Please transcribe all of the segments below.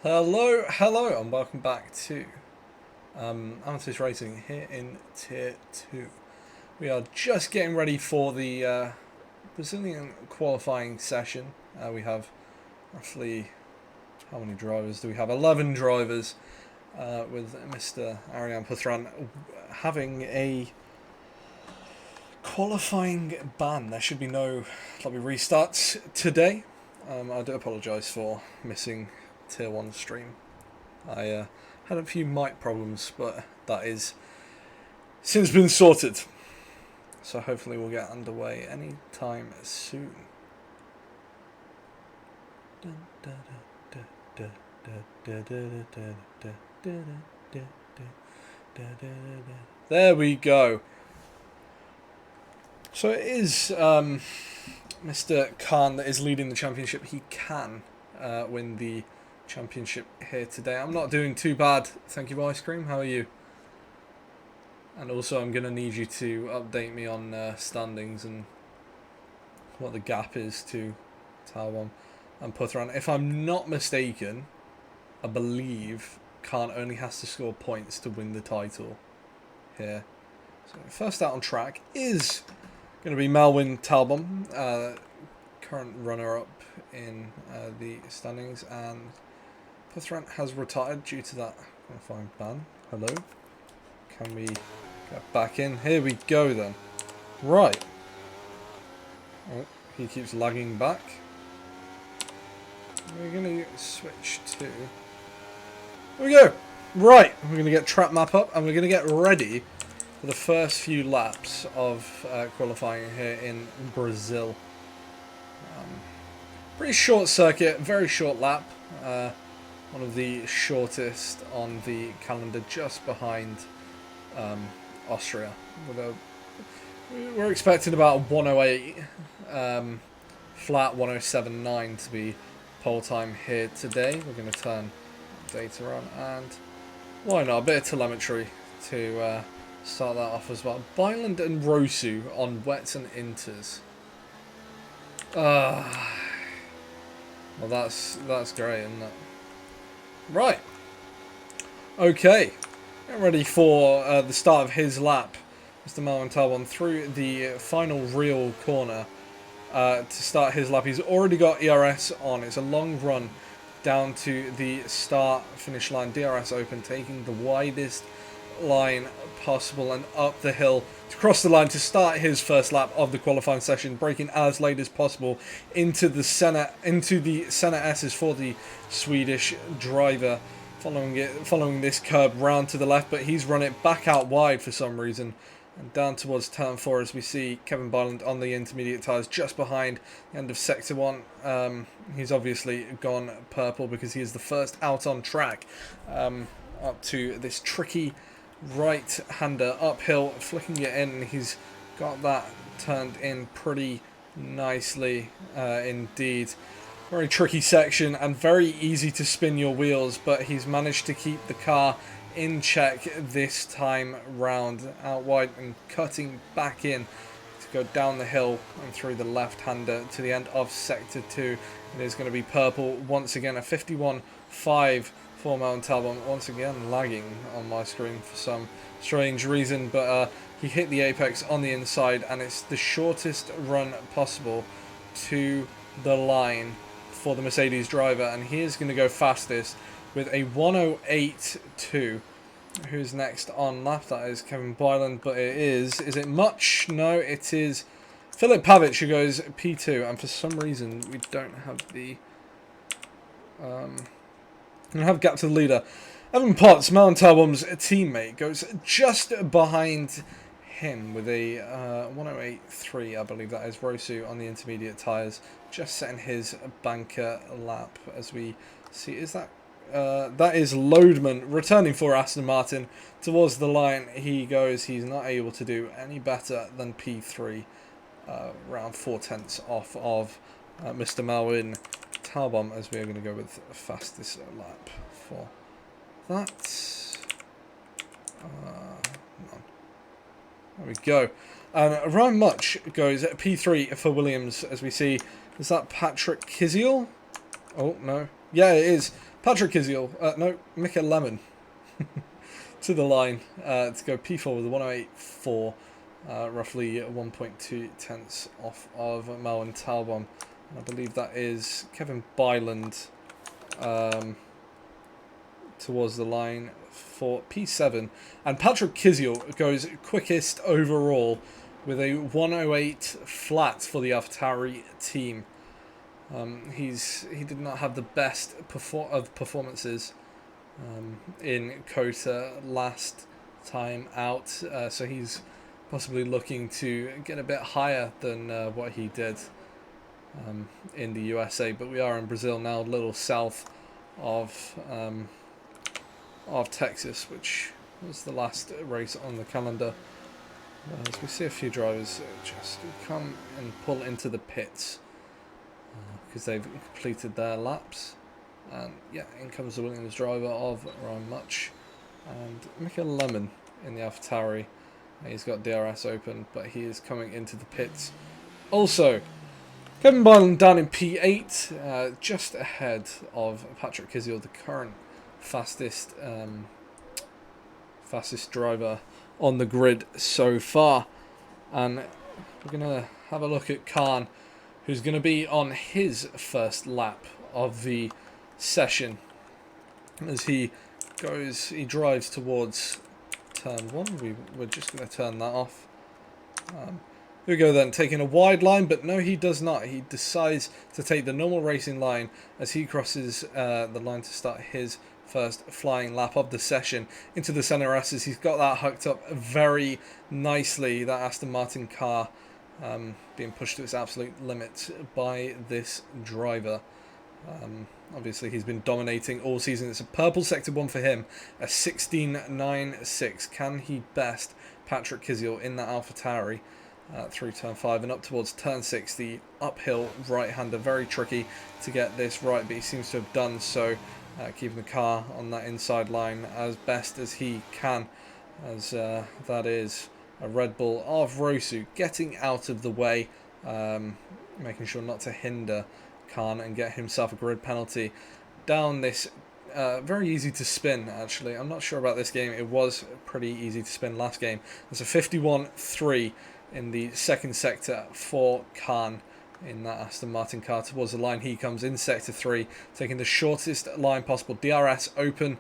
Hello, and welcome back to Amethyst Racing here in Tier 2. We are just getting ready for the Brazilian qualifying session. We have roughly, how many drivers do we have? 11 drivers, with Mr. Ariane Puthran having a qualifying ban. There should be no lobby restarts today. I do apologise for missing Tier 1 stream. I had a few mic problems, but that is since been sorted. So hopefully we'll get underway any time soon. There we go. So it is Mr. Khan that is leading the championship. He can win the championship here today. I'm not doing too bad, thank you, Ice Cream. How are you? And also I'm going to need you to update me on standings and what the gap is to Talwon and Puthran. If I'm not mistaken, I believe Khan only has to score points to win the title here. So first out on track is going to be Melwin Talbom, current runner-up in the standings, and Puthran has retired due to that qualifying ban. Hello. Can we get back in? Here we go then. Right. Oh, he keeps lagging back. We're going to switch to... Here we go. Right. We're going to get trap map up and we're going to get ready for the first few laps of qualifying here in Brazil. Pretty short circuit, very short lap. One of the shortest on the calendar, just behind Austria. We're expecting about 108, flat 107.9 to be pole time here today. We're going to turn data on, and why not, a bit of telemetry to start that off as well. Byland and Rosu on wets and inters. Well, that's great, isn't it? Right. Okay. Get ready for the start of his lap. Mr. Melwin Talbon through the final real corner to start his lap. He's already got ERS on. It's a long run down to the start-finish line. DRS open, taking the widest line possible and up the hill to cross the line to start his first lap of the qualifying session, braking as late as possible into the center S's for the Swedish driver, following this curb round to the left, but he's run it back out wide for some reason and down towards turn 4 as we see Kevin Byland on the intermediate tyres just behind the end of sector 1. He's obviously gone purple because he is the first out on track up to this tricky right-hander uphill, flicking it in, and he's got that turned in pretty nicely indeed. Very tricky section and very easy to spin your wheels, but he's managed to keep the car in check this time round, out wide and cutting back in to go down the hill and through the left-hander to the end of sector 2. It is going to be purple once again, a 51.5 for Melwin Talbot, once again lagging on my screen for some strange reason, but he hit the apex on the inside, and it's the shortest run possible to the line for the Mercedes driver, and he is going to go fastest with a 108.2. Who's next on lap? That is Kevin Byland, but is it Much? No, it is Filip Pavic who goes P2, and for some reason we don't have the we have gap to the leader. Evan Potts, Melwin Talbom's teammate, goes just behind him with a 108.3, I believe that is. Rosu on the intermediate tyres, just setting his banker lap as we see. Is that that is Lodeman returning for Aston Martin towards the line. He goes. He's not able to do any better than P3, around 4/10 off of Mr. Melwin Talbom, as we are going to go with fastest lap for that. There we go. Ryan Much goes P3 for Williams, as we see. Is that Patrick Kiziel? Oh, no. Yeah, it is. Patrick Kiziel, no, Mika Lemon to the line to go P4 with a 108.4, roughly 1.2 tenths off of Malwin Talbot. And I believe that is Kevin Byland towards the line for P7. And Patrick Kiziel goes quickest overall with a 108 flat for the AlphaTauri team. He did not have the best of performances in Kota last time out, so he's possibly looking to get a bit higher than what he did in the USA. But we are in Brazil now, a little south of Texas, which was the last race on the calendar. As we see a few drivers just come and pull into the pits because they've completed their laps. And yeah, in comes the Williams driver of Ryan Much and Mika Lemon in the AlphaTauri. He's got DRS open, but he is coming into the pits. Also, Kevin Byland down in P8, just ahead of Patrick Kiziel, the current fastest driver on the grid so far. And we're going to have a look at Khan, who's going to be on his first lap of the session as he drives towards turn 1. We're just going to turn that off. Here we go then, taking a wide line, but no, he does not. He decides to take the normal racing line as he crosses the line to start his first flying lap of the session into the center S's. He's got that hooked up very nicely, that Aston Martin car being pushed to its absolute limit by this driver. Obviously he's been dominating all season. It's a purple sector 1 for him, a 16.96. Can he best Patrick Kiziel in that AlphaTauri through turn 5 and up towards turn 6? The uphill right-hander, very tricky to get this right, but he seems to have done so, keeping the car on that inside line as best as he can, as that is a Red Bull of Rosu getting out of the way, making sure not to hinder Khan and get himself a grid penalty down this very easy to spin. Actually, I'm not sure about this game. It was pretty easy to spin last game. There's a 51.3 in the second sector for Khan in that Aston Martin car towards the line. He comes in sector 3, taking the shortest line possible. DRS open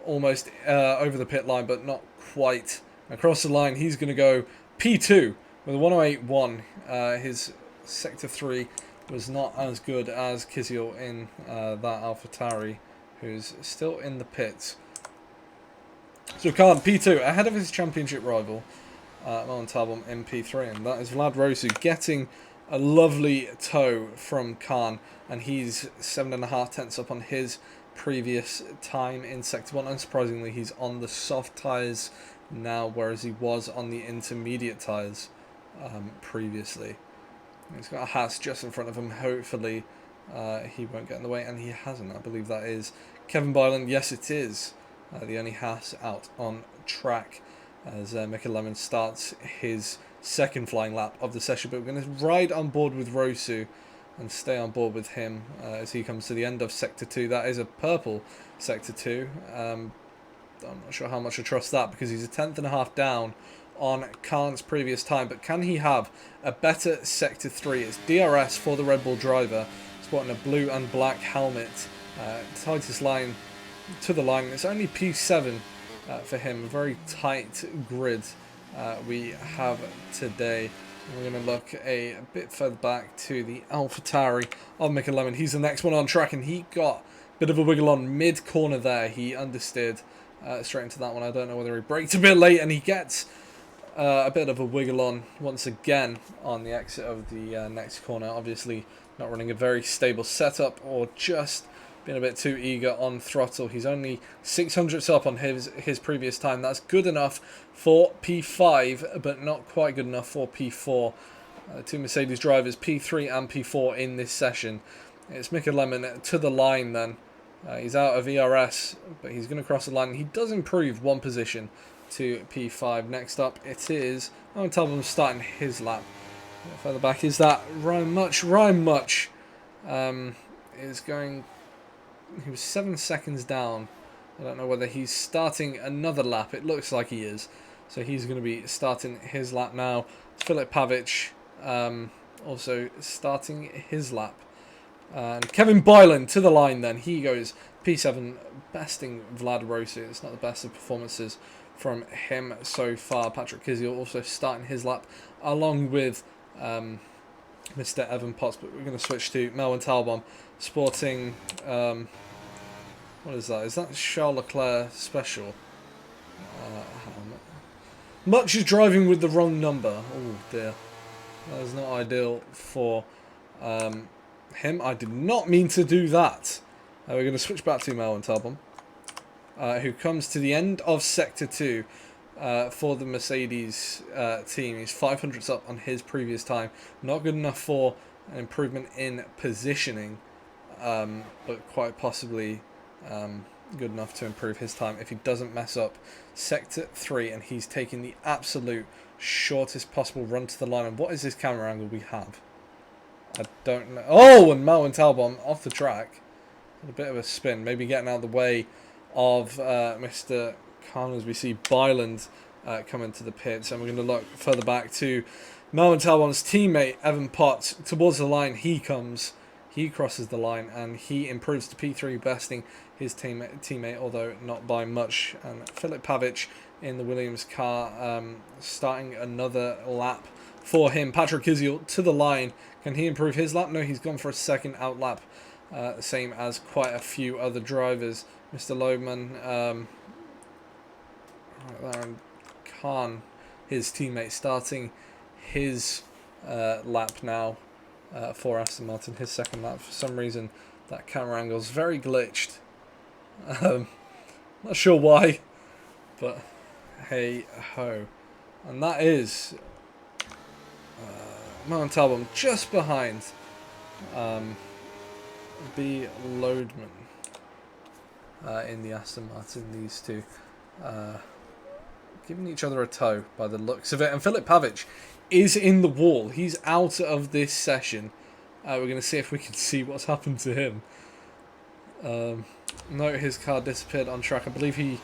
almost over the pit line, but not quite across the line. He's going to go P2 with a 108.1. His sector 3 was not as good as Kiziel in that AlphaTauri, who's still in the pits. So Khan P2 ahead of his championship rival Malwin Talbot in P3, and that is Vlad Rosu getting a lovely tow from Khan, and he's 7.5 tenths up on his previous time in sector 1. Unsurprisingly, he's on the soft tyres now, whereas he was on the intermediate tyres previously. He's got a Haas just in front of him. Hopefully he won't get in the way, and he hasn't. I believe that is Kevin Byland. Yes, it is the only Haas out on track as Mika Lemon starts his second flying lap of the session. But we're going to ride on board with Rosu and stay on board with him as he comes to the end of sector 2. That is a purple sector 2. I'm not sure how much I trust that, because he's a 10.5 down on Khan's previous time, but can he have a better sector 3? It's DRS for the Red Bull driver, sporting a blue and black helmet, tightest line to the line. It's only P7 for him, a very tight grid we have today. We're going to look a bit further back to the AlphaTauri of Mika Lemon. He's the next one on track, and he got a bit of a wiggle on mid-corner there. He understeered straight into that one. I don't know whether he braked a bit late, and he gets a bit of a wiggle on once again on the exit of the next corner. Obviously not running a very stable setup, or just being a bit too eager on throttle. He's only 600ths up on his previous time. That's good enough for P5, but not quite good enough for P4. Two Mercedes drivers, P3 and P4 in this session. It's Mika Lemon to the line then. He's out of ERS, but he's going to cross the line. He does improve one position to P5. Next up, it is Malwin Talbot starting his lap. Further back is that Ryan Much. Ryan Much is going he was 7 seconds down. I don't know whether he's starting another lap. It looks like he is. So he's going to be starting his lap now. Filip Pavic also starting his lap. And Kevin Byland to the line then. He goes P7, besting Vlad Rossi. It's not the best of performances from him so far. Patrick Kiziel also starting his lap along with Mr. Evan Potts. But we're going to switch to Melvin Talbot sporting... what is that? Is that Charles Leclerc special? Helmet. Much is driving with the wrong number. Oh dear. That is not ideal for him. I did not mean to do that. We're going to switch back to Melvin Talbot, who comes to the end of Sector 2 for the Mercedes team. He's 500ths up on his previous time. Not good enough for an improvement in positioning, but quite possibly good enough to improve his time if he doesn't mess up Sector 3, and he's taking the absolute shortest possible run to the line. And what is this camera angle we have? I don't know. Oh, and Melvin Talbot off the track. A bit of a spin, maybe getting out of the way of Mr. Khan as we see Byland come into the pits. And we're going to look further back to Melvin Talbot's teammate, Evan Potts. Towards the line he comes. He crosses the line and he improves to P3, besting his teammate, although not by much. And Filip Pavic in the Williams car, starting another lap for him. Patrick Kiziel to the line. Can he improve his lap? No, he's gone for a second out lap. Same as quite a few other drivers. Mr. Loebman, right there, and Khan, his teammate, starting his lap now. For Aston Martin, his second lap. For some reason, that camera angle is very glitched. Not sure why, but hey ho. And that is Melvin Talbot just behind B. Loadman in the Aston Martin. These two giving each other a tow by the looks of it. And Filip Pavic is in the wall. He's out of this session. We're going to see if we can see what's happened to him. Note his car disappeared on track. I believe he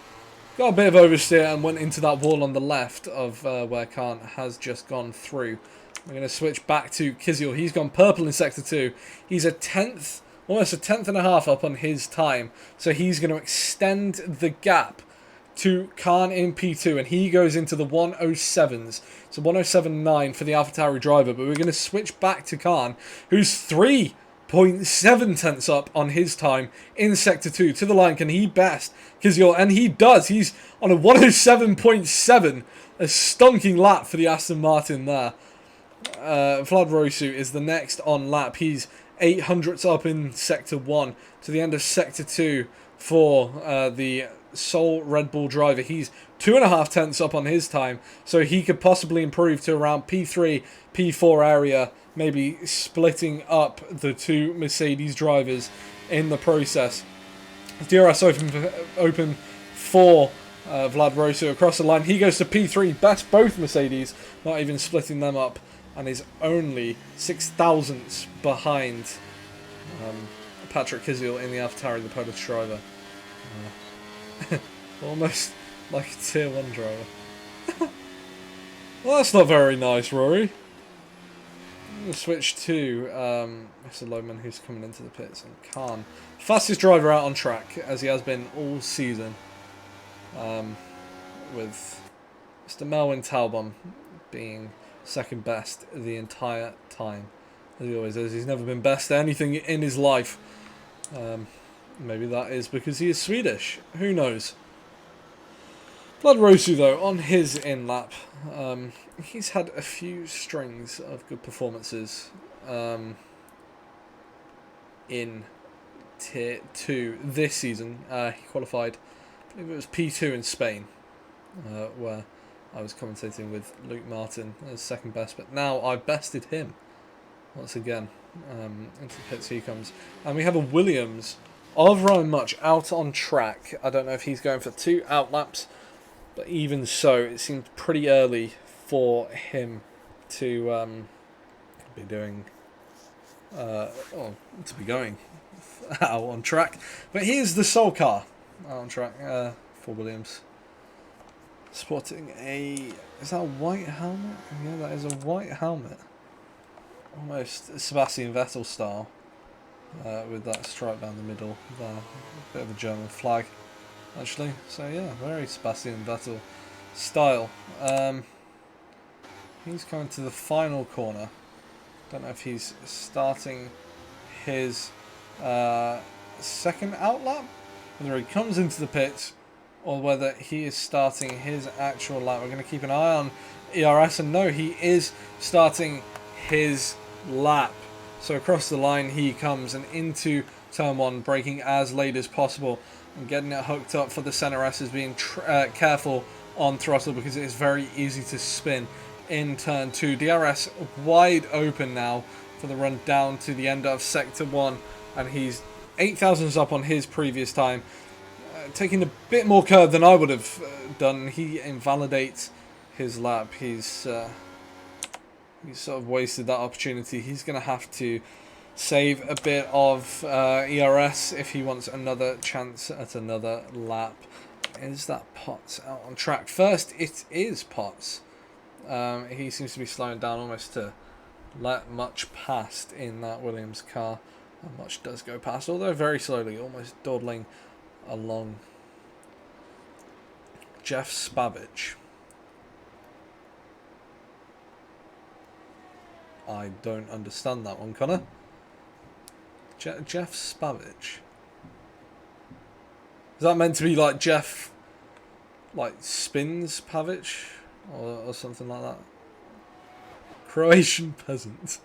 got a bit of oversteer and went into that wall on the left of where Khan has just gone through. We're going to switch back to Kiziel. He's gone purple in Sector 2. He's a tenth, almost a tenth and a half up on his time. So he's going to extend the gap to Khan in P2, and he goes into the 107s. So 107.9 for the AlphaTauri driver, but we're going to switch back to Khan, who's 3.7 tenths up on his time in Sector 2. To the line, can he best Kiziel? And he does. He's on a 107.7, a stonking lap for the Aston Martin there. Vlad Rossi is the next on lap. He's 800ths up in Sector 1 to the end of Sector 2 for the sole Red Bull driver. He's 2.5 tenths up on his time, so he could possibly improve to around P3, P4 area, maybe splitting up the two Mercedes drivers in the process. DRS open for Vlad Rossi across the line. He goes to P3, best both Mercedes, not even splitting them up, and is only 6 thousandths behind Patrick Kiziel in the AlphaTauri, the Polish driver. Almost like a tier 1 driver. Well, that's not very nice, Rory. I'm going to switch to Mr. Loebman, who's coming into the pits, and Khan, fastest driver out on track, as he has been all season, with Mr. Melvin Talbot being second best the entire time, as he always is. He's never been best at anything in his life. Maybe that is because he is Swedish. Who knows? Vlad Rossi, though, on his in-lap, he's had a few strings of good performances in Tier 2 this season. He qualified, I believe it was P2 in Spain, where I was commentating with Luke Martin as second best, but now I've bested him once again. Into the pits he comes. And we have a Williams of Ryan Much out on track. I don't know if he's going for 2 out laps, but even so, it seems pretty early for him to be doing, to be going out on track. But here's the sole car out on track for Williams. Spotting a... Is that a white helmet? Yeah, that is a white helmet. Almost Sebastian Vettel style. With that stripe down the middle there. A bit of a German flag, actually. So yeah, very Sebastian Vettel style. He's coming to the final corner. Don't know if he's starting his second outlap, whether he comes into the pits or whether he is starting his actual lap. We're going to keep an eye on ERS, and no, he is starting his lap. So across the line he comes and into turn 1, braking as late as possible and getting it hooked up for the center S, is being careful on throttle because it is very easy to spin in turn 2. DRS wide open now for the run down to the end of sector 1, and he's 8 thousandths up on his previous time, taking a bit more curve than I would have done. He invalidates his lap. He's sort of wasted that opportunity. He's going to have to save a bit of ERS if he wants another chance at another lap. Is that Potts out on track? First, it is Potts. He seems to be slowing down almost to let much past in that Williams car. And much does go past, although very slowly, almost dawdling along. Jeff Spavage. I don't understand that one, Connor. Jeff Spavage. Is that meant to be like Jeff, like Spins Pavic or something like that? Croatian peasant.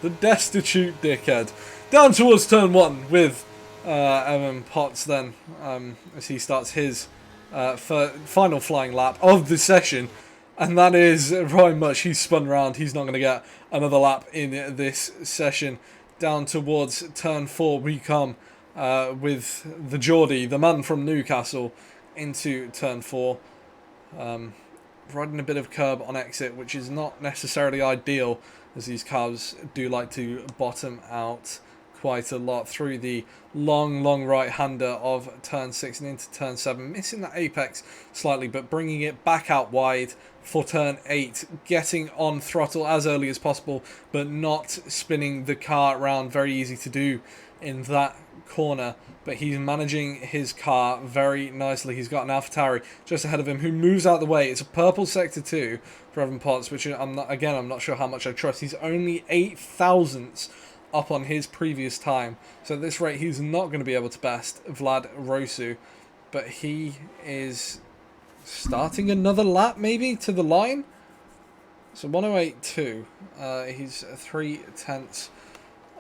The destitute dickhead. Down towards turn 1 with Evan Potts then, as he starts his final flying lap of the session. And that is very much, he's spun around. He's not going to get another lap in this session. Down towards turn 4 we come with the Geordie, the man from Newcastle, into turn 4. Riding a bit of curb on exit, which is not necessarily ideal, as these cars do like to bottom out quite a lot through the long right-hander of turn 6 and into turn 7. Missing that apex slightly, but bringing it back out wide for turn 8. Getting on throttle as early as possible, but not spinning the car around. Very easy to do in that corner, but he's managing his car very nicely. He's got an AlphaTauri just ahead of him who moves out the way. It's a purple sector 2 for Evan Potts, which I'm not sure how much I trust. He's only 8 thousandths up on his previous time, so at this rate he's not going to be able to best Vlad Rosu, but he is starting another lap maybe to the line. So 108.2, he's 3 tenths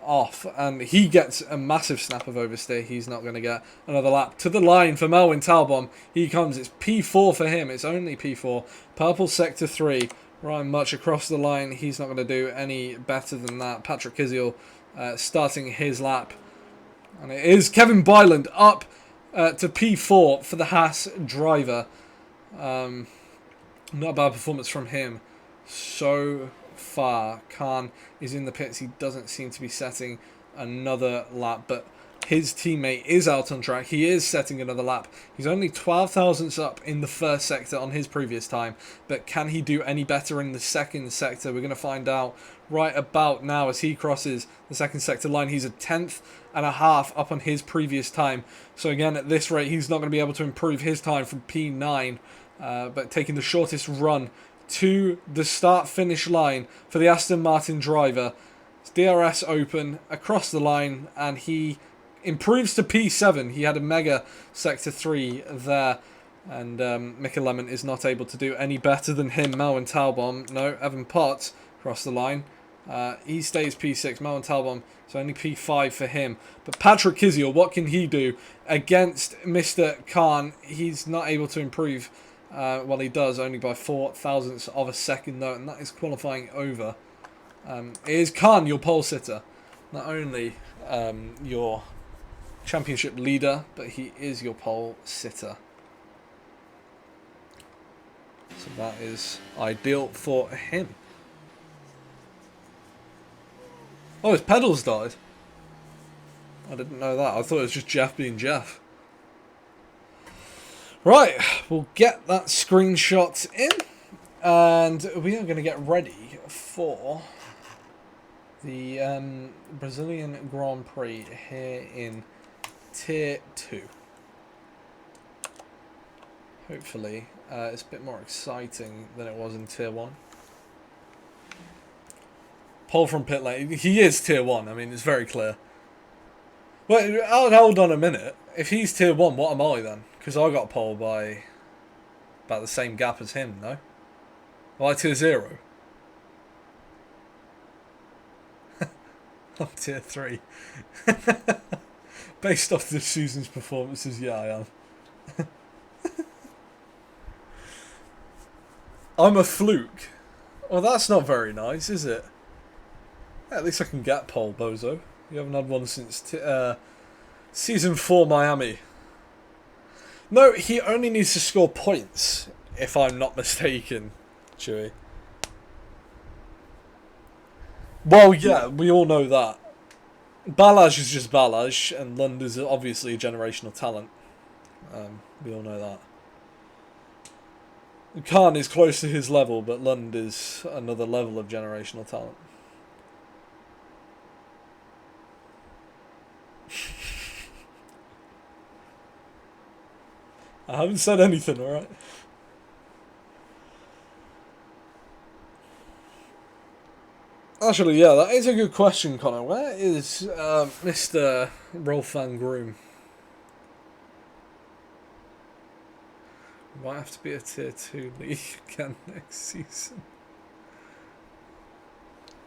off, and he gets a massive snap of oversteer. He's not going to get another lap to the line for Melwin Talbot. He comes, it's P4 for him, it's only P4. Purple sector 3, Ryan Much across the line. He's not going to do any better than that. Patrick Kiziel starting his lap, and it is Kevin Byland up to P4 for the Haas driver. Not a bad performance from him so far. Khan is in the pits. He doesn't seem to be setting another lap, but his teammate is out on track. He is setting another lap. He's only 12 thousandths up in the first sector on his previous time, but can he do any better in the second sector? We're going to find out right about now as he crosses the second sector line. He's a 10th and a half up on his previous time. So again, at this rate, he's not going to be able to improve his time from P9, but taking the shortest run to the start-finish line for the Aston Martin driver. It's DRS open across the line, and he improves to P7. He had a mega sector 3 there, and Mika Lemon is not able to do any better than him. Melwin Talbot, no, Evan Potts across the line. He stays P6. Melwin Talbot, so only P5 for him. But Patrick Kiziel, what can he do against Mr. Khan? He's not able to improve. Well, he does, only by 4 thousandths of a second though, and that is qualifying over. Is Khan your pole sitter? Not only your championship leader, but he is your pole sitter. So that is ideal for him. Oh, his pedals died. I didn't know that. I thought it was just Jeff being Jeff. Right, we'll get that screenshot in. And we are going to get ready for the Brazilian Grand Prix here in Tier 2. Hopefully, it's a bit more exciting than it was in Tier 1. Pole from pit lane. He is Tier 1. I mean, it's very clear. Wait, hold on a minute. If he's Tier 1, what am I then? Because I got pole by about the same gap as him, no? Am I Tier 0? I'm Tier 3. Based off this season's performances, yeah, I am. I'm a fluke. Well, that's not very nice, is it? At least I can get pole, bozo. You haven't had one since Season 4 Miami. No, he only needs to score points, if I'm not mistaken, Chewy. Well, yeah, we all know that. Balaj is just Balaj, and Lund is obviously a generational talent. We all know that. Khan is close to his level, but Lund is another level of generational talent. I haven't said anything, alright? Actually, yeah, that is a good question, Connor. Where is Mr. Rolf van Groom? Might have to be a Tier 2 league again next season.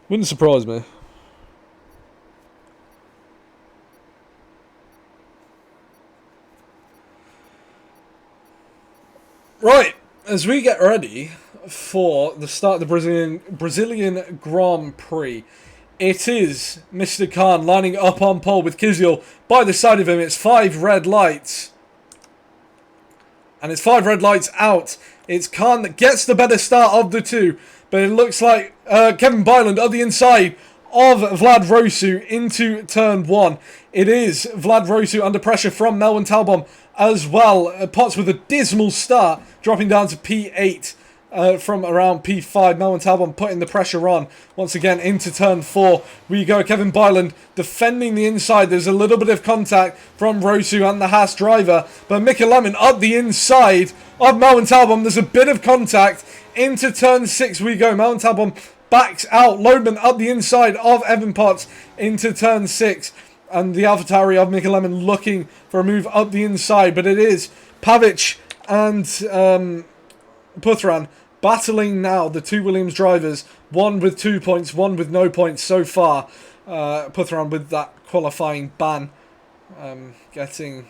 Wouldn't surprise me. Right, as we get ready for the start of the Brazilian Grand Prix, it is Mr. Khan lining up on pole with Kvyat by the side of him. It's 5 red lights. And it's 5 red lights out. It's Khan that gets the better start of the two. But it looks like Kevin Byland on the inside of Vlad Rosu into turn 1. It is Vlad Rosu under pressure from Melvin Talbom as well. Potts with a dismal start, dropping down to P8 from around P5. Melvin Talbom putting the pressure on once again into turn 4. We go. Kevin Byland defending the inside. There's a little bit of contact from Rosu and the Haas driver, but Mika Lemon up the inside of Melvin Talbom. There's a bit of contact into turn 6. We go. Melvin Talbom backs out. Loadman up the inside of Evan Potts into turn 6. And the AlphaTauri of Mika Lemon looking for a move up the inside. But it is Pavic and Puthran battling now, the two Williams drivers. One with 2 points, one with no points so far. Puthran with that qualifying ban. Getting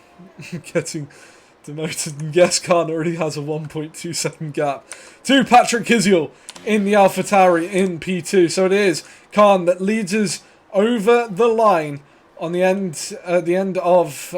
demoted. And yes, Khan already has a 1.2 second gap to Patrick Kvyat in the AlphaTauri in P2. So it is Khan that leads us over the line on the end, at the end of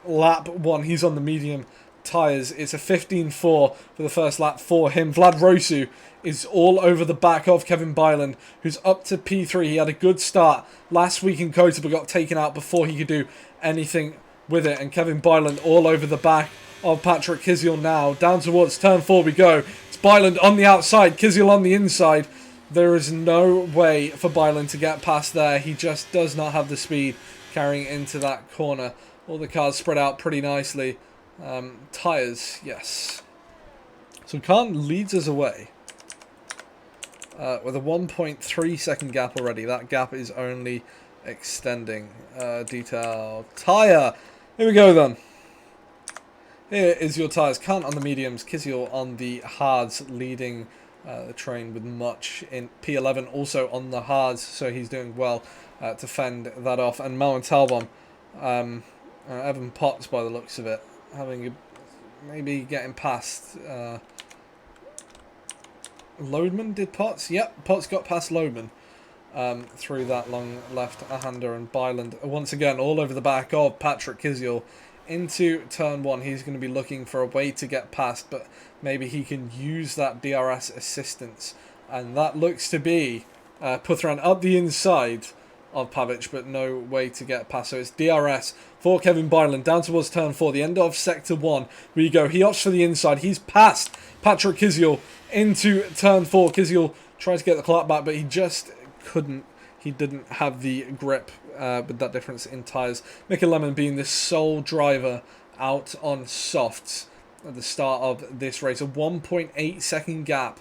lap 1. He's on the medium tyres. It's a 15.4 for the first lap for him. Vlad Rosu is all over the back of Kevin Byland, who's up to P3. He had a good start last week in Kota, but got taken out before he could do anything with it. And Kevin Byland all over the back of Patrick Kvyat now. Down towards turn 4 we go. It's Byland on the outside, Kvyat on the inside. There is no way for Byland to get past there. He just does not have the speed carrying into that corner. All the cars spread out pretty nicely. Tyres, yes. So Khan leads us away with a 1.3 second gap already. That gap is only extending. Detail. Tyre. Here we go then. Here is your tyres. Khan on the mediums. Kvyat on the hards, leading the train with much in P11. Also on the hards, so he's doing well to fend that off. And Melvin Talbom, Evan Potts by the looks of it, maybe getting past Loadman. Did Potts? Yep, Potts got past Loadman through that long left-hander. And Byland once again all over the back of Patrick Kvyat into turn 1. He's going to be looking for a way to get past, but maybe he can use that DRS assistance. And that looks to be Puthran up the inside of Pavic, but no way to get past. So it's DRS for Kevin Byland down towards turn 4, the end of sector 1. We go. He opts for the inside. He's past Patrick Kiziel into turn 4. Kiziel tries to get the clock back, but he just couldn't. He didn't have the grip with that difference in tyres. Mikel Lemon being the sole driver out on softs at the start of this race. A 1.8 second gap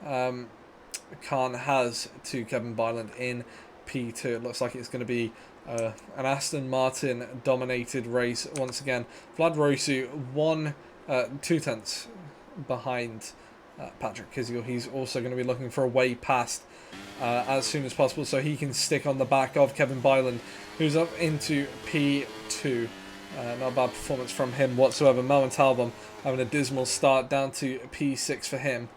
Khan has to Kevin Byland in P2. It looks like it's going to be an Aston Martin dominated race once again. Vlad Rosu 2/10 behind Patrick Kiziel. He's also going to be looking for a way past as soon as possible so he can stick on the back of Kevin Byland, who's up into P2. Not a bad performance from him whatsoever. Melvin Talbot having a dismal start down to P6 for him.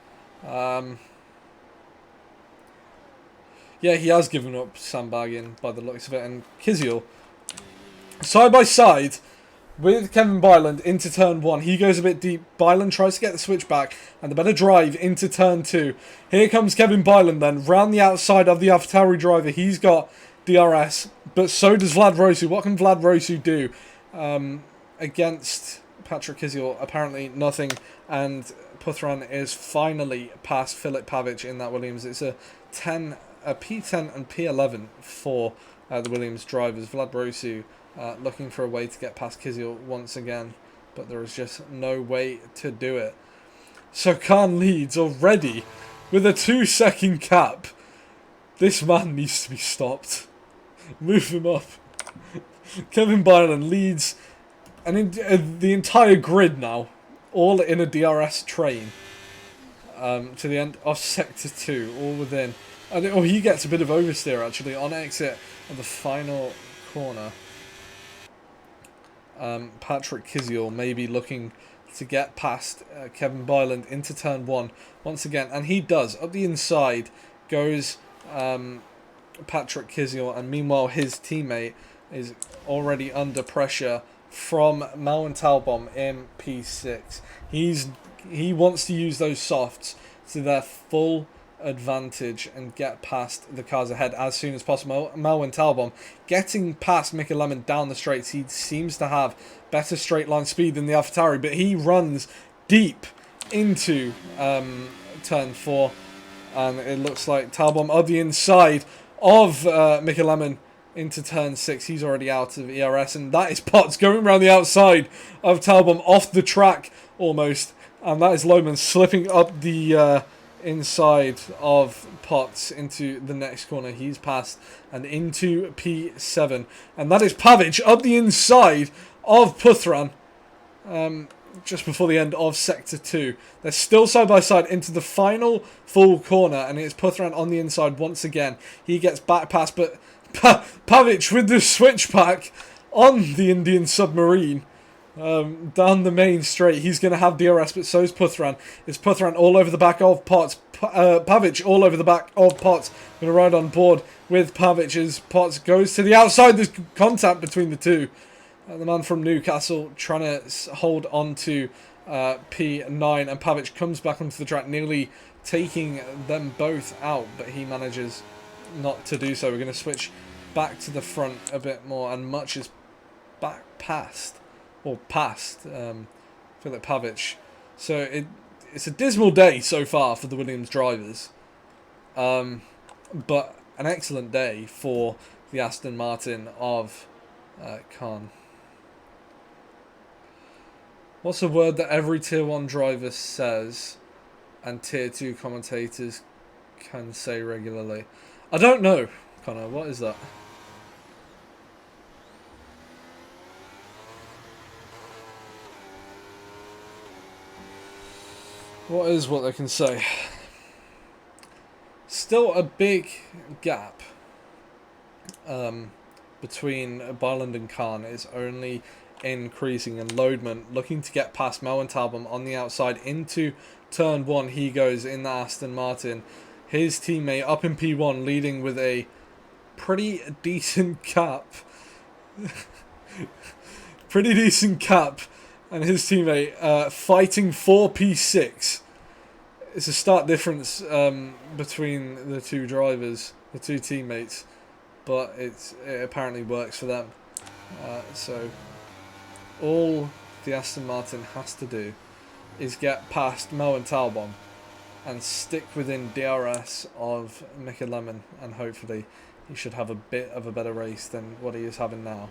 Yeah, he has given up sandbagging by the looks of it. And Kiziel, side by side with Kevin Byland into turn 1. He goes a bit deep. Byland tries to get the switch back and the better drive into turn 2. Here comes Kevin Byland then, round the outside of the AlphaTauri driver. He's got DRS, but so does Vlad Rosu. What can Vlad Rosu do against Patrick Kiziel? Apparently nothing. And Puthran is finally past Filip Pavic in that Williams. It's a P10 and P11 for the Williams drivers. Vlad Rosu looking for a way to get past Kiziel once again, but there is just no way to do it. So Khan leads already with a 2-second cap. This man needs to be stopped. Move him up. Kevin Byland leads the entire grid now, all in a DRS train, to the end of sector 2, all within. He gets a bit of oversteer actually on exit of the final corner. Patrick Kiziel may be looking to get past Kevin Byland into turn 1 once again, and he does. Up the inside goes Patrick Kiziel, and meanwhile his teammate is already under pressure from Melvin Talbot in P6. He wants to use those softs to their full advantage and get past the cars ahead as soon as possible. Melvin Talbot getting past Mikel Lemon down the straights. He seems to have better straight line speed than the AlphaTauri, but he runs deep into turn 4, and it looks like Talbot on the inside of Mikel Lemon into turn 6. He's already out of ERS, and that is Potts going around the outside of Talbot off the track almost, and that is Lohman slipping up the inside of Potts into the next corner. He's passed and into P7, and that is Pavic up the inside of Puthran just before the end of sector 2. They're still side by side into the final full corner, and it's Puthran on the inside once again. He gets back past, but Pavic with the switchback on the Indian submarine down the main straight. He's going to have DRS, but so is Puthran. It's Puthran all over the back of Potts. Pavic all over the back of Potts. Going to ride on board with Pavic as Potts goes to the outside. There's contact between the two. The man from Newcastle trying to hold on to P9, and Pavic comes back onto the track, nearly taking them both out, but he manages not to do so. We're going to switch back to the front a bit more, and much is back past Filip Pavic. So it's a dismal day so far for the Williams drivers, but an excellent day for the Aston Martin of Khan. What's a word that every Tier 1 driver says and Tier 2 commentators can say regularly? I don't know, Connor. What is that? What is what they can say? Still a big gap between Byland and Khan. It's only increasing, and Lodeman looking to get past Melvin Talbot on the outside into turn 1. He goes in the Aston Martin. His teammate up in P1 leading with a pretty decent cap. Pretty decent cap. And his teammate fighting for P6. It's a stark difference between the two drivers, the two teammates. but it apparently works for them. So all the Aston Martin has to do is get past Mo and Talbot and stick within DRS of Mickey Lemon, and hopefully he should have a bit of a better race than what he is having now.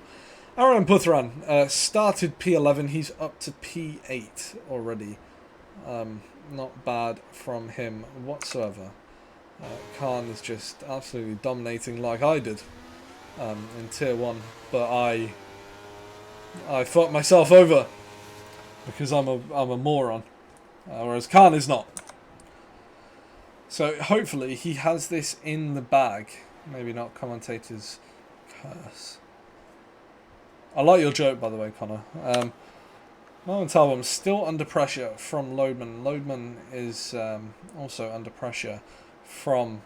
Aaron Puthran started P11, he's up to P8 already. Not bad from him whatsoever. Khan is just absolutely dominating like I did in Tier 1, but I fucked myself over because I'm a moron, whereas Khan is not. So hopefully he has this in the bag. Maybe not commentator's curse. I like your joke, by the way, Connor. Mo Talbot's still under pressure from Loadman. Loadman is also under pressure from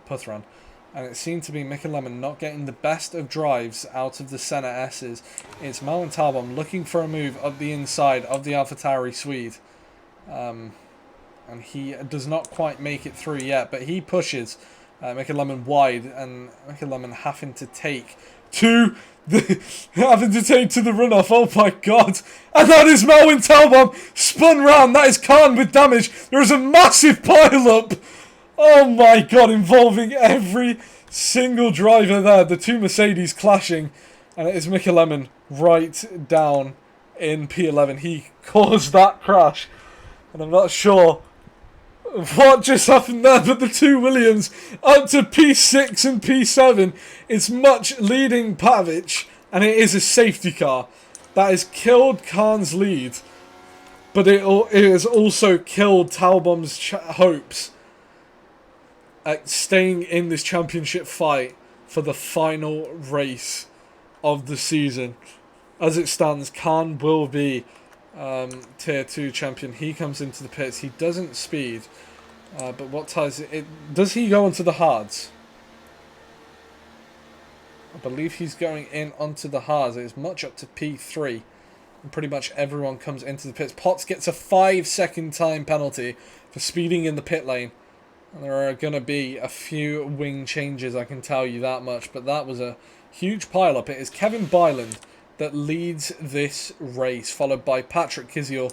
Puthran. And it seemed to be Mickey Lemon not getting the best of drives out of the Senna S's. It's Mo Talbot looking for a move up the inside of the AlphaTauri Swede. And he does not quite make it through yet, but he pushes Mickey Lemon wide, and Mickey Lemon having to take to the runoff. Oh my god! And that is Melvin Talbot spun round. That is Khan with damage. There is a massive pile up. Oh my god, involving every single driver there. The two Mercedes clashing, and it is Mickey Lemon right down in P11. He caused that crash, and I'm not sure what just happened there, but the two Williams up to P6 and P7. It's much leading Pavic, and it is a safety car. That has killed Khan's lead, but it has also killed Talbot's hopes at staying in this championship fight for the final race of the season. As it stands, Khan will be Tier 2 champion. He comes into the pits. He doesn't speed. But what ties it? Does he go onto the hards? I believe he's going in onto the hards. It's much up to P3. And pretty much everyone comes into the pits. Potts gets a 5-second time penalty for speeding in the pit lane. And there are going to be a few wing changes, I can tell you that much. But that was a huge pile-up. It is Kevin Byland that leads this race, followed by Patrick Kiziel,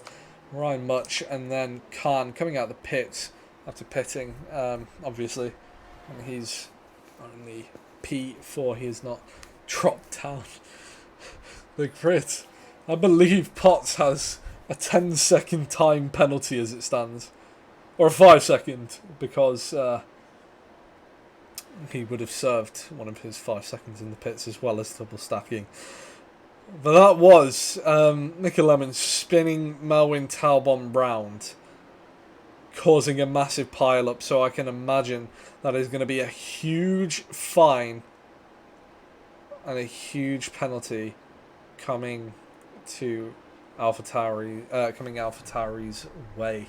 Ryan Much, and then Khan coming out of the pits after pitting, obviously. And he's only P4, he has not dropped down the grid. I believe Potts has a 10-second time penalty as it stands. Or a 5-second, because he would have served one of his 5 seconds in the pits as well as double stacking. But that was Mickey Lemon spinning Melvin Talbot round, causing a massive pile-up, so I can imagine that is going to be a huge fine and a huge penalty coming to AlphaTauri's way.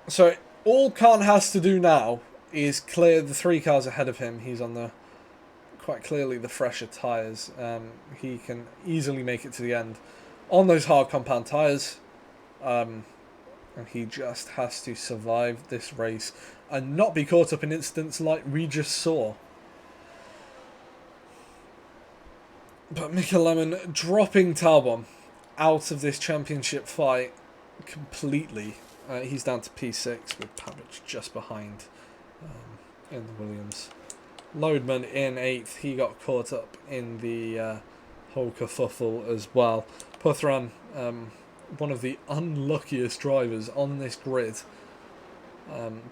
So all Khan has to do now is clear the 3 cars ahead of him. He's on quite clearly the fresher tyres. He can easily make it to the end on those hard compound tyres. And he just has to survive this race and not be caught up in incidents like we just saw. But Mickey Lemon dropping Talbot out of this championship fight completely. He's down to P6 with Pavic just behind in the Williams. Loadman in 8th. He got caught up in the whole kerfuffle as well. Puthran, one of the unluckiest drivers on this grid,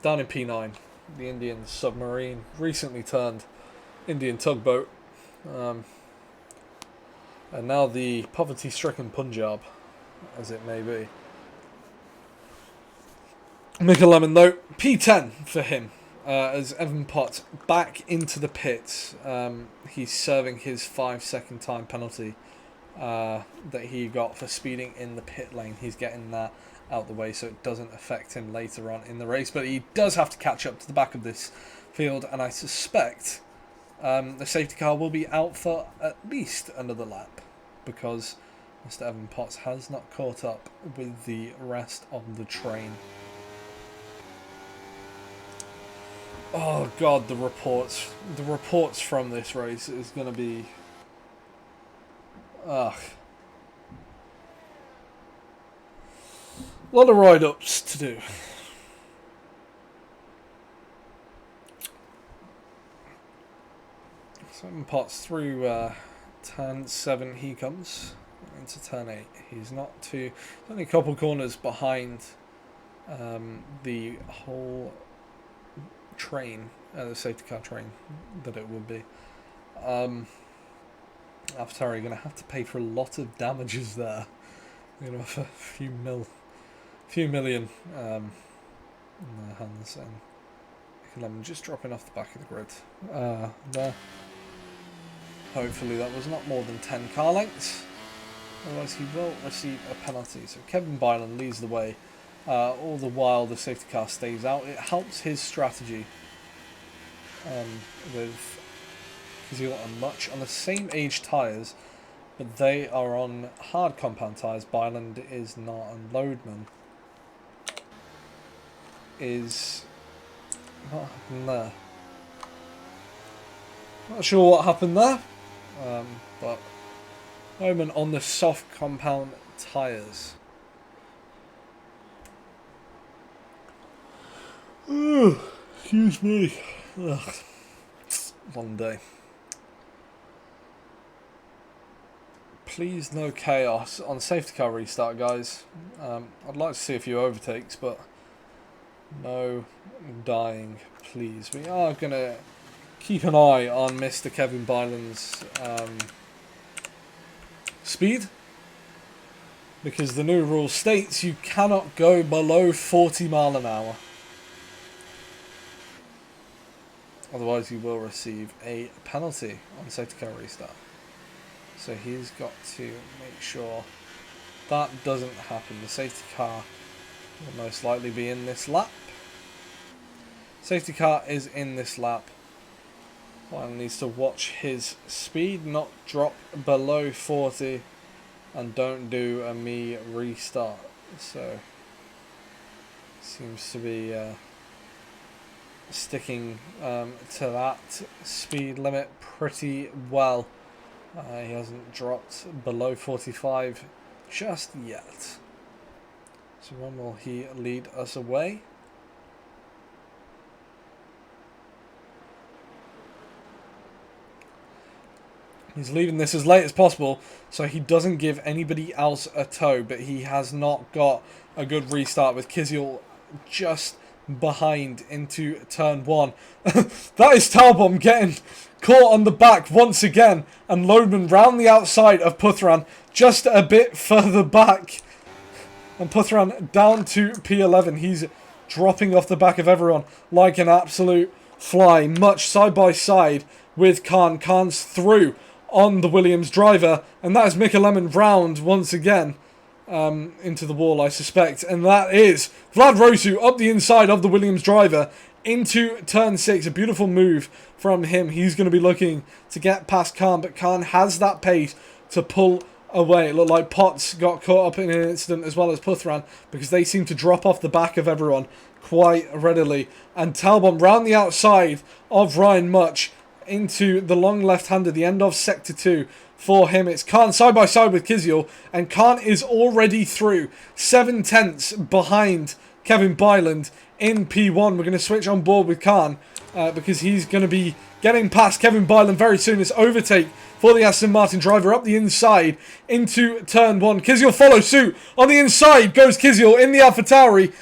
down in P9. The Indian submarine, recently turned Indian tugboat. And now the poverty-stricken Punjab, as it may be. Mickey Lemon, though, P10 for him, as Evan Potts back into the pits. He's serving his 5-second time penalty that he got for speeding in the pit lane. He's getting that out the way so it doesn't affect him later on in the race. But he does have to catch up to the back of this field, and I suspect the safety car will be out for at least another lap, because Mr. Evan Potts has not caught up with the rest of the train. Oh god, the reports from this race is going to be, ugh, a lot of write-ups to do. Seven pots through turn 7, he comes into turn 8. He's not too, only a couple corners behind the whole train, the safety car train that it would be. Avatar, you're going to have to pay for a lot of damages there. You're going to have a few million in their hands. And I'm just dropping off the back of the grid there. Hopefully that was not more than 10 car lengths. Otherwise he will receive a penalty. So Kevin Byland leads the way. All the while the safety car stays out. It helps his strategy with, because you're much on the same age tyres, but they are on hard compound tyres. Byland is not, and Loadman is what happened there. Not sure what happened there, but Loadman on the soft compound tyres. Excuse me. Ugh. Long day. Please no chaos on safety car restart, guys. I'd like to see a few overtakes, but no dying, please. We are going to keep an eye on Mr. Kevin Byland's speed, because the new rule states you cannot go below 40 mile an hour. Otherwise you will receive a penalty on safety car restart. So he's got to make sure that doesn't happen. The safety car will most likely be in this lap. Safety car is in this lap. One needs to watch his speed, not drop below 40, and don't do a me restart. So seems to be sticking to that speed limit pretty well. He hasn't dropped below 45 just yet. So when will he lead us away? He's leaving this as late as possible so he doesn't give anybody else a tow, but he has not got a good restart with Kiziel just behind into turn 1. That is Talbot getting caught on the back once again, and Loadman round the outside of Puthran just a bit further back, and Puthran down to P11. He's dropping off the back of everyone like an absolute fly, much side by side with Khan. Khan's through on the Williams driver, and that is Mika Lemon round once again into the wall, I suspect, and that is Vlad Rosu up the inside of the Williams driver into turn 6. A beautiful move from him. He's going to be looking to get past Khan, but Khan has that pace to pull away. It looked like Potts got caught up in an incident as well as Puthran, because they seem to drop off the back of everyone quite readily. And Talbot round the outside of Ryan Much into the long left-hander, the end of sector 2. For him, it's Khan side by side with Kiziel, and Khan is already through 7/10 behind Kevin Byland in P1. We're going to switch on board with Khan because he's going to be getting past Kevin Byland very soon. It's overtake for the Aston Martin driver up the inside into turn 1. Kiziel follows suit. On the inside goes Kiziel in the AlphaTauri,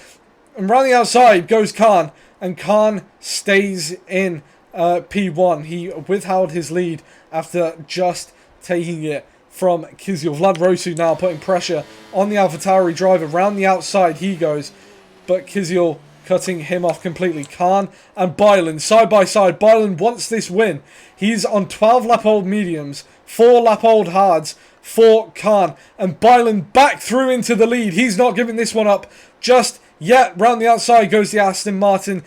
and round the outside goes Khan, and Khan stays in P1. He withheld his lead after just taking it from Kiziel. Vlad Rosu now putting pressure on the AlphaTauri driver. Round the outside he goes, but Kiziel cutting him off completely. Khan and Byland side by side. Byland wants this win. He's on 12 lap old mediums, 4 lap old hards for Khan, and Byland back through into the lead. He's not giving this one up just yet. Round the outside goes the Aston Martin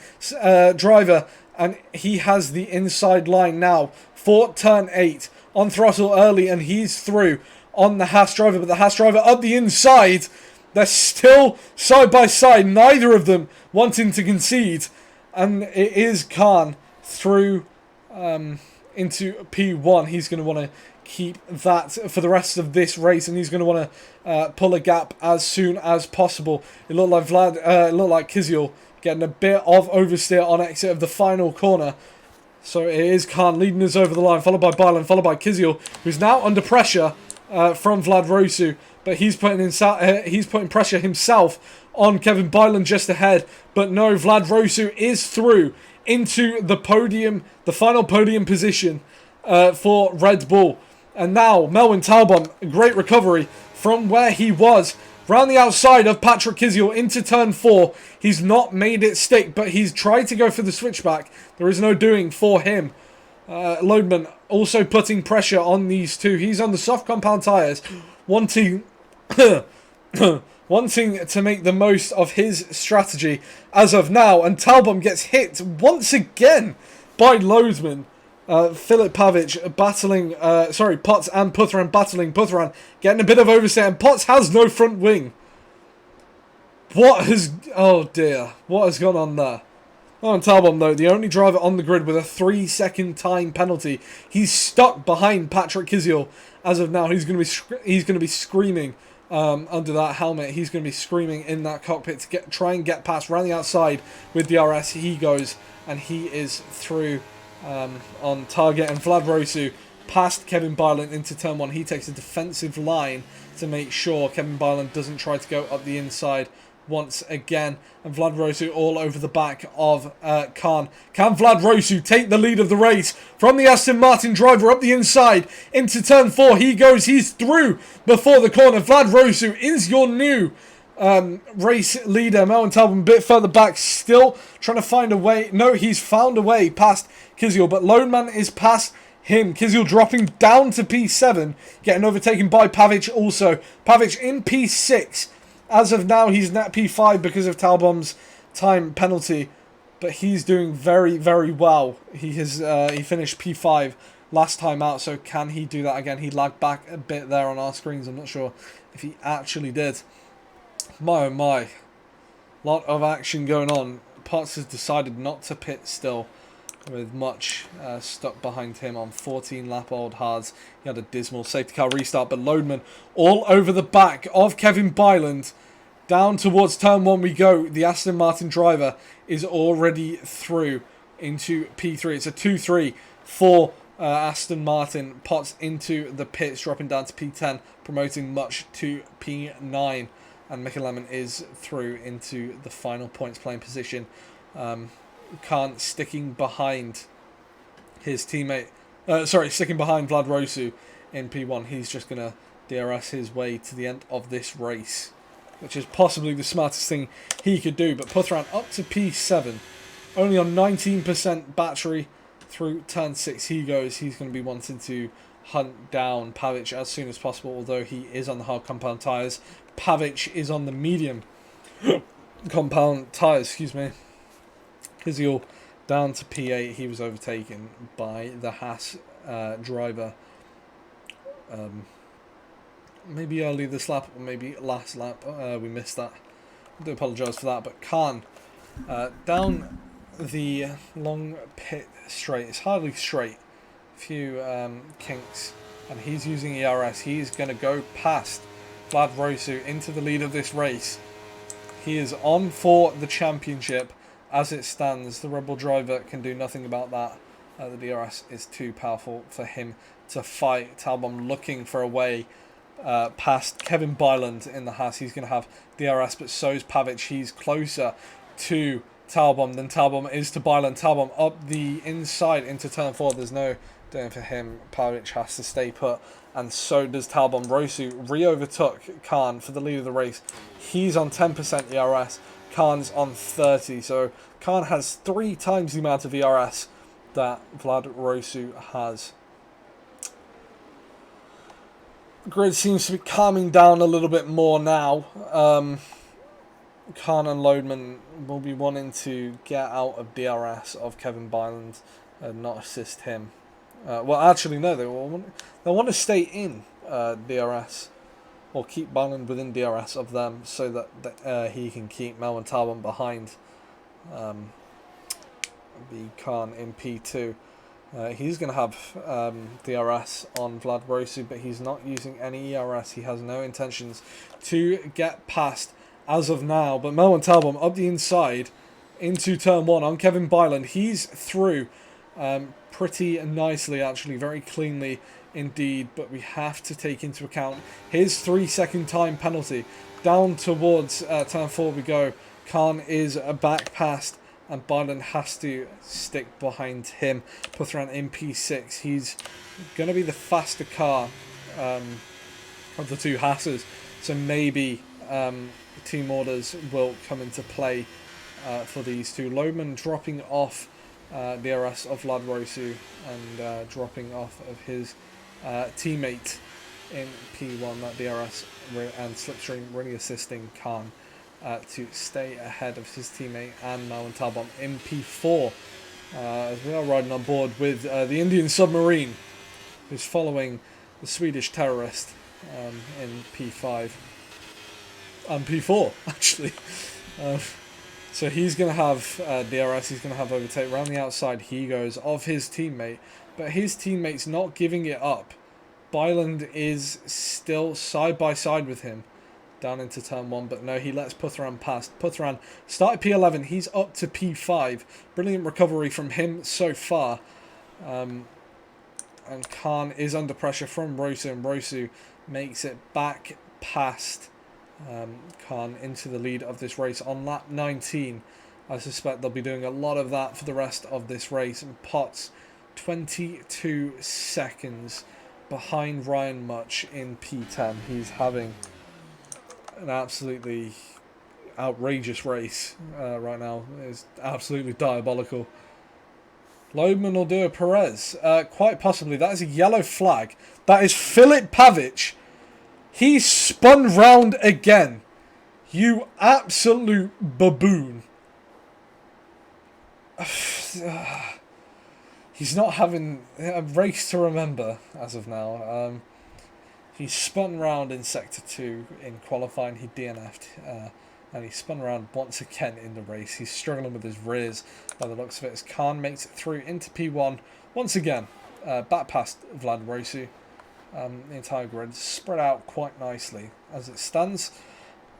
driver, and he has the inside line now for turn 8. On throttle early, and he's through on the Haas driver, but the Haas driver up the inside. They're still side by side, neither of them wanting to concede, And it is Khan through into P1. He's going to want to keep that for the rest of this race, and he's going to want to pull a gap as soon as possible. It looked like it looked like Kiziel getting a bit of oversteer on exit of the final corner. So it is Khan leading us over the line, followed by Bylan, followed by Kiziel, who's now under pressure from Vlad Rosu, but he's putting pressure himself on Kevin Bylan just ahead. But no, Vlad Rosu is through into the podium, the final podium position for Red Bull. And now Melwin Talbot, a great recovery from where he was. Round the outside of Patrick Kiziel into turn 4. He's not made it stick, but he's tried to go for the switchback. There is no doing for him. Lodeman also putting pressure on these two. He's on the soft compound tyres, wanting wanting to make the most of his strategy as of now. And Talbot gets hit once again by Lodeman. Filip Pavic battling, Potts and Puthran battling. Puthran getting a bit of oversteer, and Potts has no front wing. Oh dear, what has gone on there? Oh, and Talbot, though, the only driver on the grid with a 3-second time penalty. He's stuck behind Patrick Kiziel as of now. He's going to be screaming under that helmet. He's going to be screaming in that cockpit to try and get past. Round the outside with DRS, he goes, and he is through on target. And Vlad Rosu past Kevin Bylan into turn 1. He takes a defensive line to make sure Kevin Bylan doesn't try to go up the inside once again. And Vlad Rosu all over the back of Khan. Can Vlad Rosu take the lead of the race from the Aston Martin driver up the inside into turn 4? He goes, he's through before the corner. Vlad Rosu is your new race leader. Melwin Talbot a bit further back, still trying to find a way. No, he's found a way past Kiziel, but Lodeman is past him. Kiziel dropping down to P7, getting overtaken by Pavic also. Pavic in P6. As of now, he's at P5 because of Talbot's time penalty, but he's doing very, very well. He finished P5 last time out, so can he do that again? He lagged back a bit there on our screens. I'm not sure if he actually did. My oh my. Lot of action going on. Potts has decided not to pit still, with much stuck behind him on 14-lap-old hards. He had a dismal safety car restart, but Lodeman all over the back of Kevin Byland. Down towards turn 1 we go. The Aston Martin driver is already through into P3. It's a 2-3 for Aston Martin. Potts into the pits, dropping down to P10, promoting much to P9. And Mikel Lemon is through into the final points playing position. Khan sticking behind his teammate. Sticking behind Vlad Rosu in P1. He's just going to DRS his way to the end of this race, which is possibly the smartest thing he could do. But Puthran up to P7, only on 19% battery through turn 6. He goes. He's going to be wanting to hunt down Pavic as soon as possible, although he is on the hard compound tyres. Pavic is on the medium compound tyres, excuse me. Kiziel down to P8. He was overtaken by the Haas driver. Maybe early this lap, or maybe last lap. We missed that. I do apologise for that. But Khan down the long pit straight. It's hardly straight. A few kinks. And he's using ERS. He's going to go past Vlad Rosu into the lead of this race. He is on for the championship as it stands. The Red Bull driver can do nothing about that. The DRS is too powerful for him to fight. Talbot looking for a way past Kevin Byland in the Haas. He's going to have DRS, but so is Pavic. He's closer to Talbot than Talbot is to Byland. Talbot up the inside into turn 4. There's no doing for him. Pavic has to stay put, and so does Talbot. Rosu re-overtook Khan for the lead of the race. He's on 10% ERS. Khan's on 30. So Khan has 3 times the amount of ERS that Vlad Rosu has. The grid seems to be calming down a little bit more now. Khan and Lodeman will be wanting to get out of DRS of Kevin Byland and not assist him. Well, actually, no, they want to stay in DRS, or keep Byland within DRS of them, so that he can keep Melwin Talbot behind. be Khan in P2. He's going to have DRS on Vlad Rosu, but he's not using any ERS. He has no intentions to get past as of now. But Melvin Talbot up the inside into turn 1 on Kevin Byland. He's through pretty nicely, actually, very cleanly indeed. But we have to take into account his 3-second time penalty. Down towards turn 4 we go. Khan is back past, and Byland has to stick behind him. Puthran in P6. He's going to be the faster car of the two Haasers. So maybe team orders will come into play for these two. Loman dropping off the RS of Vlad Rosu and dropping off of his teammate in P1, that DRS, and Slipstream really assisting Khan to stay ahead of his teammate and Melvin Talbot in P4 as we are riding on board with the Indian submarine, who's following the Swedish terrorist in P5 and P4 actually. So he's going to have DRS, he's going to have overtake. Around the outside he goes of his teammate, but his teammate's not giving it up. Byland is still side by side with him down into turn 1, but no, he lets Puthran pass. Puthran started P11, he's up to P5. Brilliant recovery from him so far. And Khan is under pressure from Rosu, and Rosu makes it back past Khan into the lead of this race on lap 19. I suspect they'll be doing a lot of that for the rest of this race. And Potts 22 seconds behind Ryan Much in P10. He's having an absolutely outrageous race right now. It's absolutely diabolical. Lodeman will do a Perez. Quite possibly. That is a yellow flag. That is Filip Pavic. He spun round again. You absolute baboon. He's not having a race to remember as of now. He spun round in Sector 2 in qualifying. He DNF'd. And he spun around once again in the race. He's struggling with his rears by the looks of it. As Khan makes it through into P1 once again. Back past Vlad Rosu. The entire grid spread out quite nicely as it stands.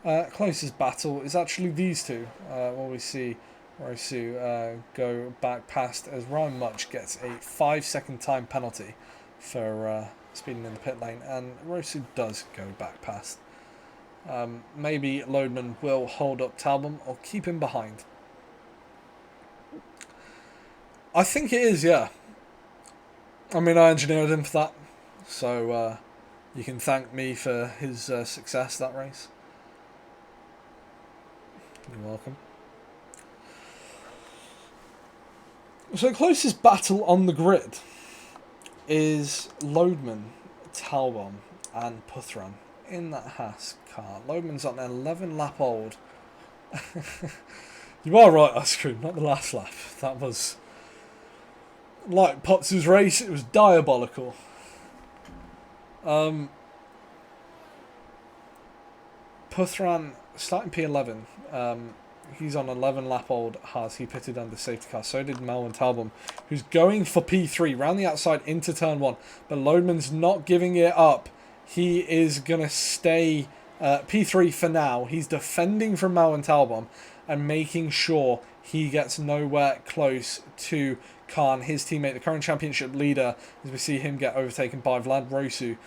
Closest battle is actually these two. Where we see Rosu go back past as Ryan Much gets a 5-second time penalty for speeding in the pit lane, and Rosu does go back past. Maybe Lodeman will hold up Talbot or keep him behind. I think it is, yeah. I mean, I engineered him for that, so you can thank me for his success that race. You're welcome. So the closest battle on the grid is Lodeman, Talbot and Puthran in that Haas car. Lodeman's on an 11 lap old. You are right, Ice Cream, not the last lap. That was like Potts' race, it was diabolical. Puthran starting P11. He's on 11 lap old Haas. He pitted under safety car. So did Melvin Talbot, who's going for P3 round the outside into turn 1. But Lodeman's not giving it up. He is going to stay P3 for now. He's defending from Melvin Talbot and making sure he gets nowhere close to Khan, his teammate, the current championship leader, as we see him get overtaken by Vlad Rosu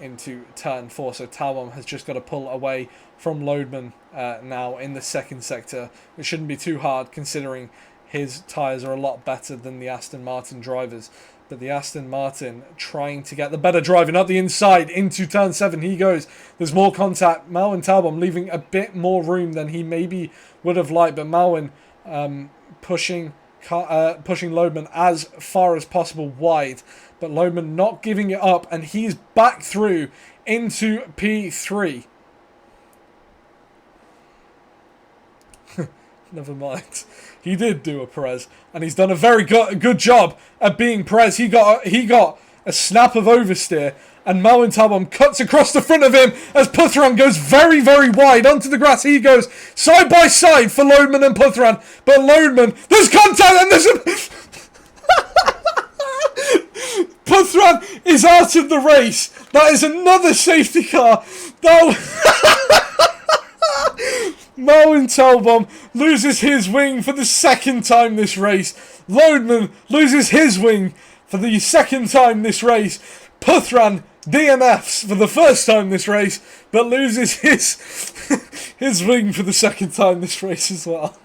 into turn 4. So Talbot has just got to pull away from Lodeman now in the second sector, which shouldn't be too hard considering his tyres are a lot better than the Aston Martin drivers. But the Aston Martin trying to get the better driving up the inside into turn 7. He goes. There's more contact. Melvin Talbot leaving a bit more room than he maybe would have liked. But Melvin pushing Lodeman as far as possible wide. But Lodeman not giving it up. And he's back through into P3. Never mind. He did do a Perez, and he's done a very good job at being Perez. He got a snap of oversteer, and Malwyn Talbot cuts across the front of him as Puthran goes very, very wide onto the grass. He goes side by side for Loadman and Puthran, but Loadman, there's contact and there's a... Puthran is out of the race. That is another safety car. Malwyn Talbot loses his wing for the second time this race. Loadman loses his wing for the second time this race. Puthran DNFs for the first time this race, but loses his wing for the second time this race as well.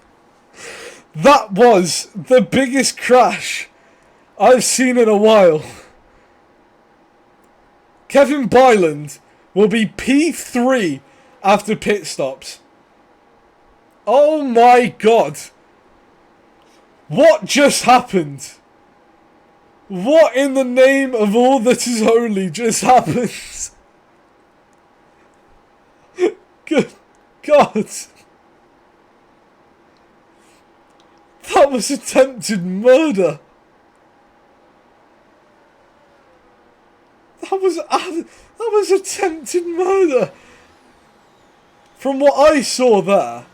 That was the biggest crash I've seen in a while. Kevin Byland will be P3 after pit stops. Oh my god. What just happened? What in the name of all that is holy just happened? Good God. That was attempted murder. That was attempted murder. From what I saw there,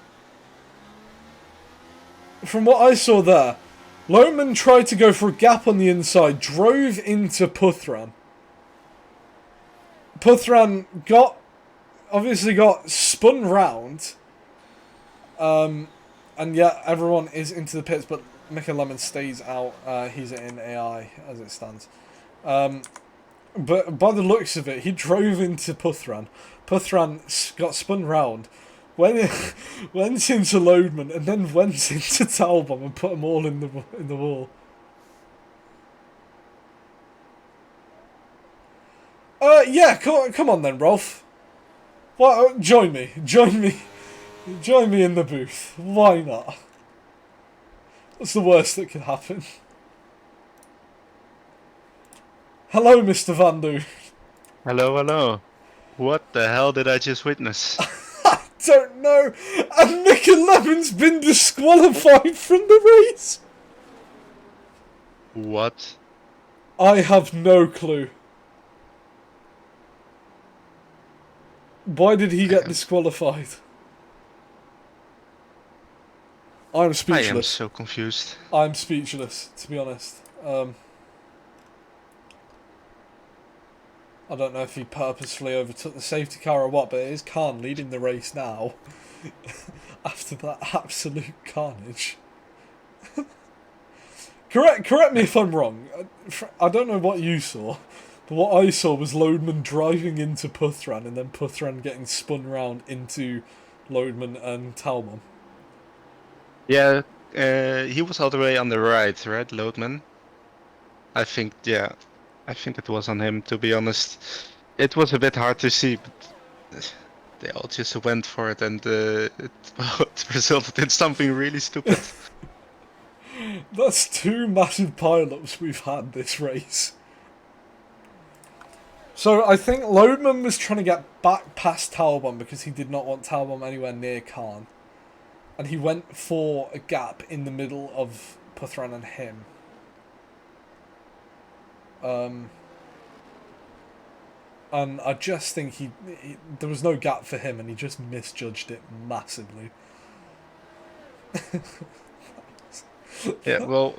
Loman tried to go for a gap on the inside, drove into Puthran. Puthran obviously got spun round. And yet everyone is into the pits, but Mika Lemon stays out. He's in AI as it stands. But by the looks of it, he drove into Puthran. Puthran got spun round. Went into Loadman and then went into Talbot and put them all in the wall. Yeah, come on then, Rolf. Well, join me in the booth. Why not? What's the worst that could happen? Hello, Mr. Vandu. Hello. What the hell did I just witness? Don't know. And Nick and Lemon's been disqualified from the race. What? I have no clue. Why did he get disqualified? I'm speechless. I am so confused. I'm speechless, to be honest. I don't know if he purposefully overtook the safety car or what, but it is Khan leading the race now. After that absolute carnage. Correct me if I'm wrong. I don't know what you saw, but what I saw was Loadman driving into Puthran and then Puthran getting spun round into Loadman and Talbot. Yeah, he was all the way on the right, Loadman? I think it was on him, to be honest. It was a bit hard to see, but they all just went for it and it resulted in something really stupid. That's two massive pileups we've had this race. So I think Loadman was trying to get back past Talbot because he did not want Talbot anywhere near Khan. And he went for a gap in the middle of Puthran and him. And I just think there was no gap for him and he just misjudged it massively. Yeah, well,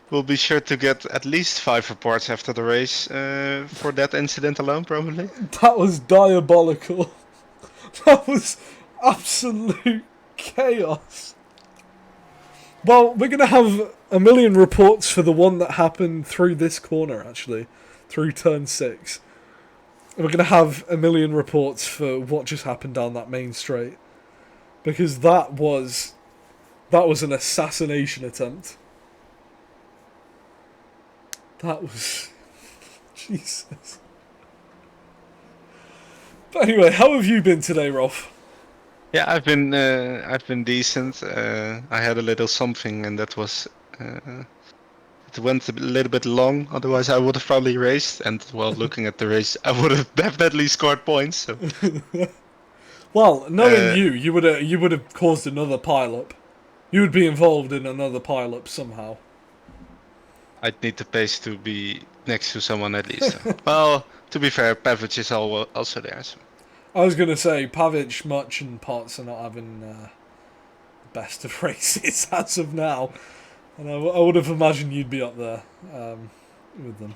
we'll be sure to get at least 5 reports after the race for that incident alone, probably. That was diabolical. That was absolute chaos. Well, we're going to have a million reports for the one that happened through this corner, actually. Through turn 6. We're going to have a million reports for what just happened down that main straight. Because that was an assassination attempt. That was... Jesus. But anyway, how have you been today, Rolf? Yeah, I've been decent. I had a little something, and that was it went a little bit long. Otherwise, I would have probably raced. And while looking at the race, I would have definitely scored points. So. Well, knowing you would have caused another pile-up. You would be involved in another pile-up somehow. I'd need the pace to be next to someone at least. Well, to be fair, Pavic is also there. So. I was going to say, Pavic, Much, and Potts are not having the best of races as of now. And I would have imagined you'd be up there with them.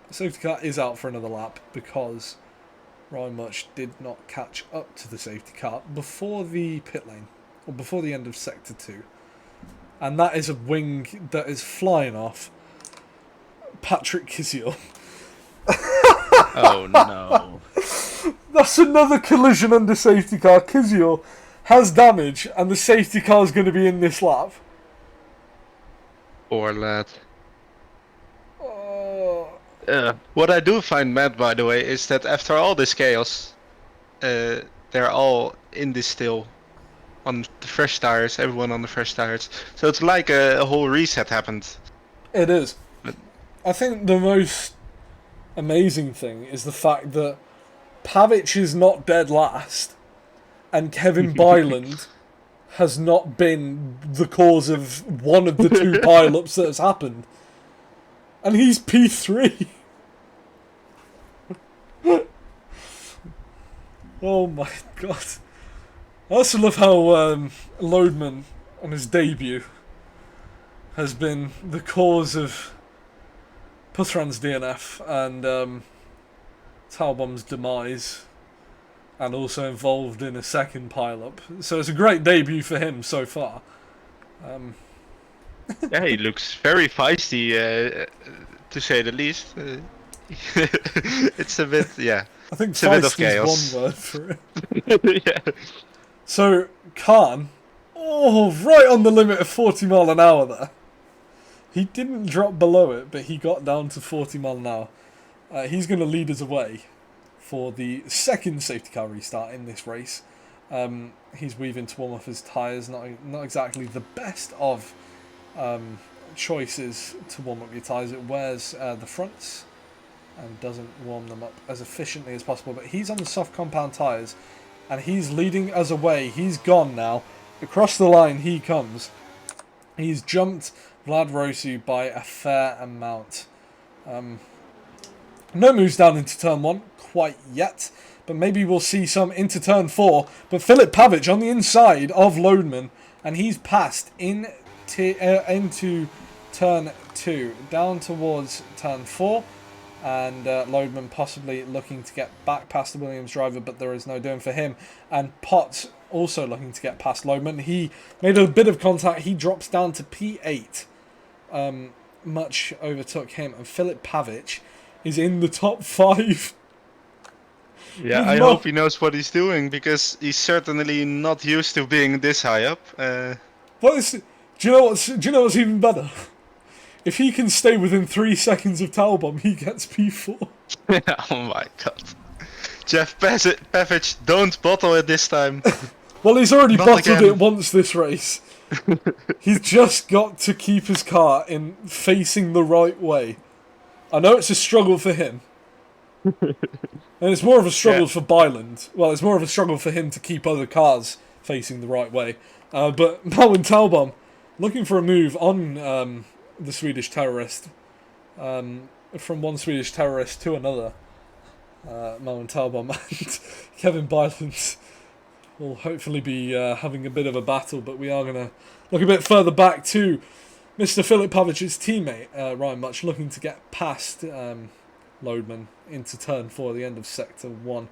The safety car is out for another lap because Ryan Much did not catch up to the safety car before the pit lane, or before the end of Sector 2. And that is a wing that is flying off Patrick Kisiel. Oh no. That's another collision under safety car. Kisiel has damage, and the safety car is going to be in this lap. Poor lad. Oh. What I do find mad, by the way, is that after all this chaos, they're all in this still. On the fresh tires, everyone on the fresh tires. So it's like a whole reset happened. It is. But... I think the most amazing thing is the fact that Pavic is not dead last, and Kevin Byland has not been the cause of one of the two pile-ups that has happened. And he's P3. Oh my god. I also love how Lodeman, on his debut, has been the cause of Puthran's DNF and Talbom's demise, and also involved in a second pile-up. So it's a great debut for him so far. Yeah, he looks very feisty, to say the least. It's a bit, yeah. I think it's a bit of feisty chaos. is one word for it. Yeah. So, Khan, right on the limit of 40 mile an hour there. He didn't drop below it, but he got down to 40 mile an hour. He's going to lead us away for the second safety car restart in this race. He's weaving to warm off his tyres. Not exactly the best of choices to warm up your tyres. It wears the fronts and doesn't warm them up as efficiently as possible. But he's on the soft compound tyres, and he's leading us away. He's gone now. Across the line he comes. He's jumped Vlad Rossi by a fair amount. No moves down into turn 1 quite yet, but maybe we'll see some into turn 4. But Filip Pavic on the inside of Lodeman, and he's passed into turn 2, down towards turn 4. And Lodeman possibly looking to get back past the Williams driver, but there is no doing for him. And Potts also looking to get past Lodeman. He made a bit of contact. He drops down to P8. Much overtook him, and Filip Pavic is in the top 5. Yeah, I hope he knows what he's doing, because he's certainly not used to being this high up. Do you know what's even better? If he can stay within 3 seconds of Talbom, he gets P4. Oh my god. Jeff Pavic, don't bottle it this time. Well, he's already Not bottled again. it once this race. He's just got to keep his car in facing the right way. I know it's a struggle for him. And it's more of a struggle for Byland. Well, it's more of a struggle for him to keep other cars facing the right way. But Malin Talbom, looking for a move on the Swedish terrorist. From one Swedish terrorist to another. Malin Talbom and Kevin Byland will hopefully be having a bit of a battle, but we are going to look a bit further back to Mr. Filip Pavic's teammate, Ryan Much, looking to get past Lodeman into turn 4 at the end of sector 1.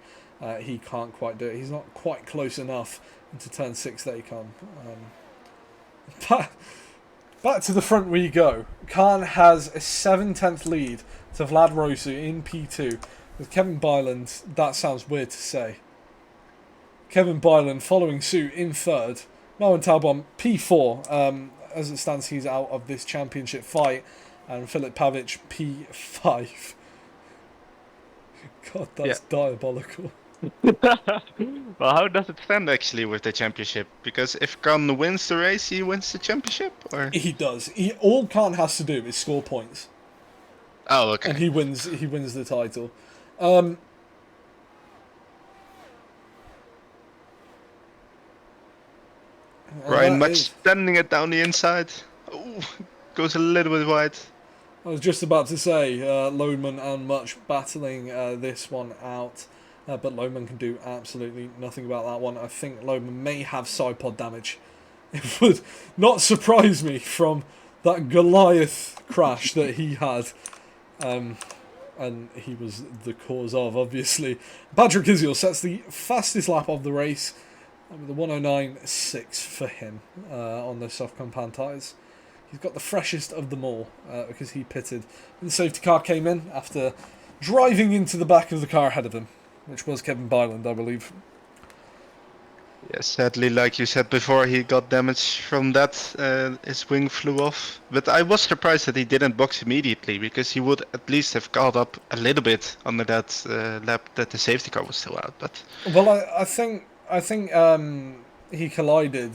He can't quite do it. He's not quite close enough into turn 6. There he come. Back to the front we go. Khan has a 7/10 lead to Vlad Rossi in P2. With Kevin Byland, that sounds weird to say. Kevin Byland following suit in 3rd. Malin Talbom P4. As it stands, he's out of this championship fight. And Filip Pavic P5. God, that's diabolical. Well, how does it stand actually with the championship? Because if Khan wins the race, he wins the championship? Or? He does. All Khan has to do is score points. Oh, okay. And he wins the title. Ryan Much standing it down the inside. Oh, goes a little bit wide. I was just about to say, Lodeman and Much battling this one out, but Lodeman can do absolutely nothing about that one. I think Lodeman may have side pod damage. It would not surprise me from that Goliath crash that he had. And he was the cause of, obviously. Patrick Isiel sets the fastest lap of the race with a 109.6 for him on the soft compound tyres. He's got the freshest of them all because he pitted when the safety car came in after driving into the back of the car ahead of him, which was Kevin Byland, I believe. Yeah, sadly, like you said before, he got damage from that. His wing flew off. But I was surprised that he didn't box immediately, because he would at least have caught up a little bit under that lap that the safety car was still out. But well, I think he collided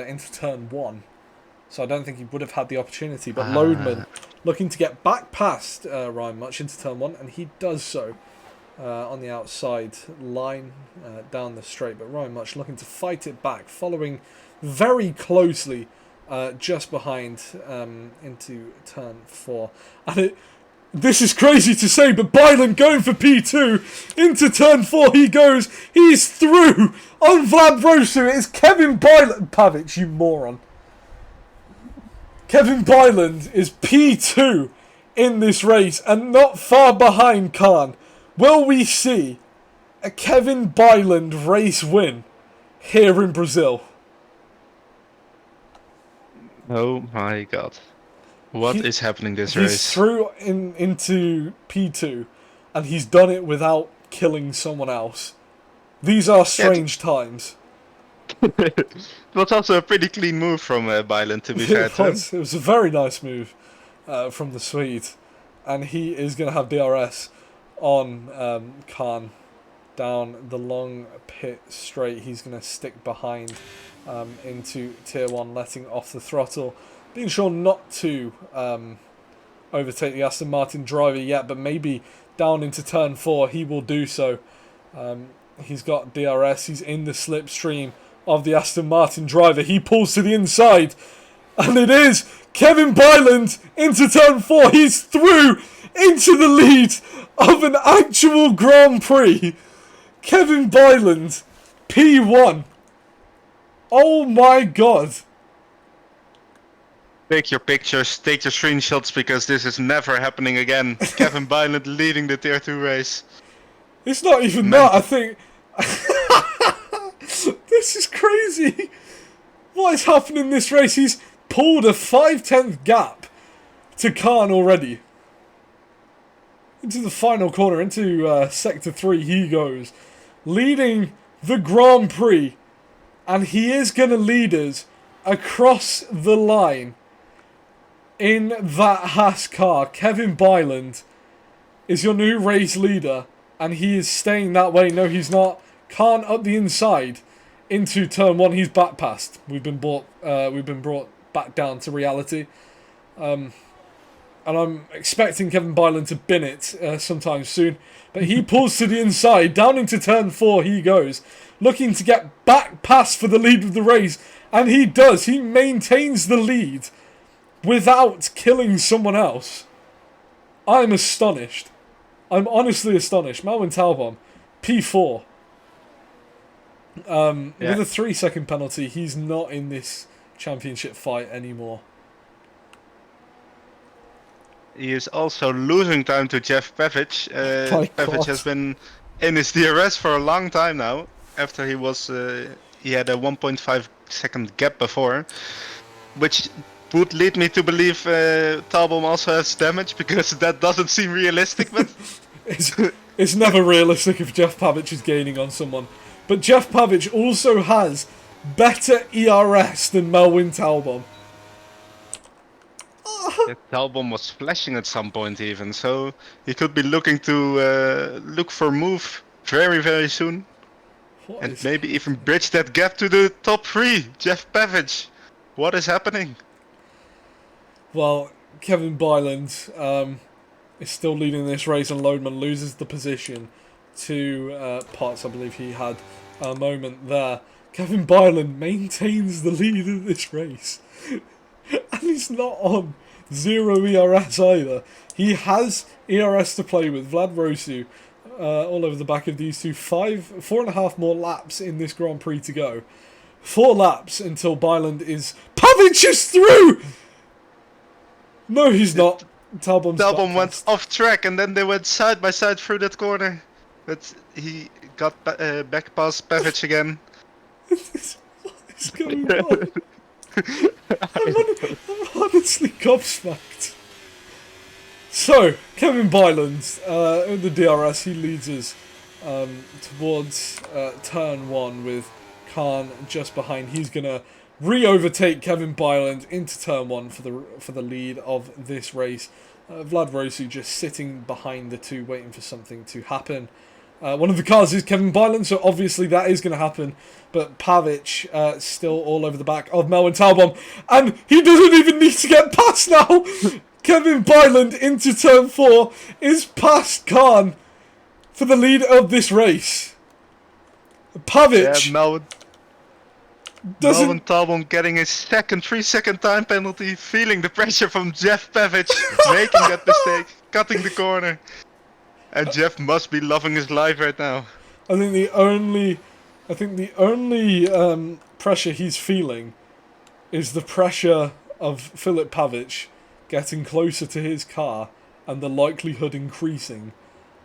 into turn 1, so I don't think he would have had the opportunity. But Lodeman looking to get back past Ryan Much into turn 1, and he does so. On the outside line down the straight, but Ryan Much looking to fight it back, following very closely just behind into turn 4. And this is crazy to say, but Byland going for P2 into turn 4 he goes. He's through on Vlad Rosu. It's Kevin Byland. Pavic, you moron. Kevin Byland is P2 in this race and not far behind Khan. Will we see a Kevin Byland race win here in Brazil? oh my god. What is happening this race? He's through into P2 and he's done it without killing someone else. These are strange times. It was also a pretty clean move from Byland, to be fair to him. It was a very nice move from the Swede. And he is going to have DRS on Khan down the long pit straight. He's going to stick behind into tier 1, letting off the throttle, being sure not to overtake the Aston Martin driver yet, but maybe down into turn 4 he will do so. He's got DRS, he's in the slipstream of the Aston Martin driver. He pulls to the inside, and it is Kevin Byland into turn 4. He's through into the lead of an actual Grand Prix. Kevin Byland, P1. Oh my god. Take your pictures, take your screenshots, because this is never happening again. Kevin Byland leading the tier 2 race. It's not even that, I think. This is crazy. What is happening in this race? He's pulled a 5/10 gap to Khan already. Into the final corner, into Sector 3 he goes, leading the Grand Prix, and he is going to lead us across the line in that Haas car. Kevin Byland is your new race leader, and he is staying that way. No, he's not. Khan up the inside into turn 1. He's back past. We've been brought back down to reality. And I'm expecting Kevin Byland to bin it sometime soon. But he pulls to the inside. Down into turn 4 he goes. Looking to get back past for the lead of the race. And he does. He maintains the lead without killing someone else. I'm astonished. I'm honestly astonished. Melvin Talbot, P4. With a 3-second penalty, he's not in this championship fight anymore. He is also losing time to Jeff Pavic. Pavic has been in his DRS for a long time now. After he had a 1.5 second gap before, which would lead me to believe Talbot also has damage, because that doesn't seem realistic. But it's never realistic if Jeff Pavic is gaining on someone. But Jeff Pavic also has better ERS than Melvin Talbot. Talbot was flashing at some point even, so he could be looking to look for move very, very soon. And maybe even bridge that gap to the top 3. Jeff Pavic, what is happening? Well, Kevin Byland is still leading this race, and Lodeman loses the position to Potts. I believe he had a moment there. Kevin Byland maintains the lead of this race. And he's not on 0 ERS either. He has ERS to play with. Vlad Rosu all over the back of these two. 4.5 more laps in this Grand Prix to go. 4 laps until Byland is... Pavic is through! No, he's not. Talbot went off track and then they went side by side through that corner. But he got back past Pavic again. What is going on? I'm honestly gobsmacked. So, Kevin Byland, in the DRS, he leads us towards turn 1 with Khan just behind. He's going to re-overtake Kevin Byland into turn 1 for the lead of this race. Vlad Rosu just sitting behind the two, waiting for something to happen. One of the cars is Kevin Byland, so obviously that is going to happen. But Pavic still all over the back of Melvin Talbot, and he doesn't even need to get past now. Kevin Byland into turn 4 is past Khan for the lead of this race. Pavic Melvin Talbot getting his second 3-second time penalty, feeling the pressure from Jeff Pavic, making that mistake, cutting the corner. And Jeff must be loving his life right now. I think the only pressure he's feeling is the pressure of Philip Pavic getting closer to his car and the likelihood increasing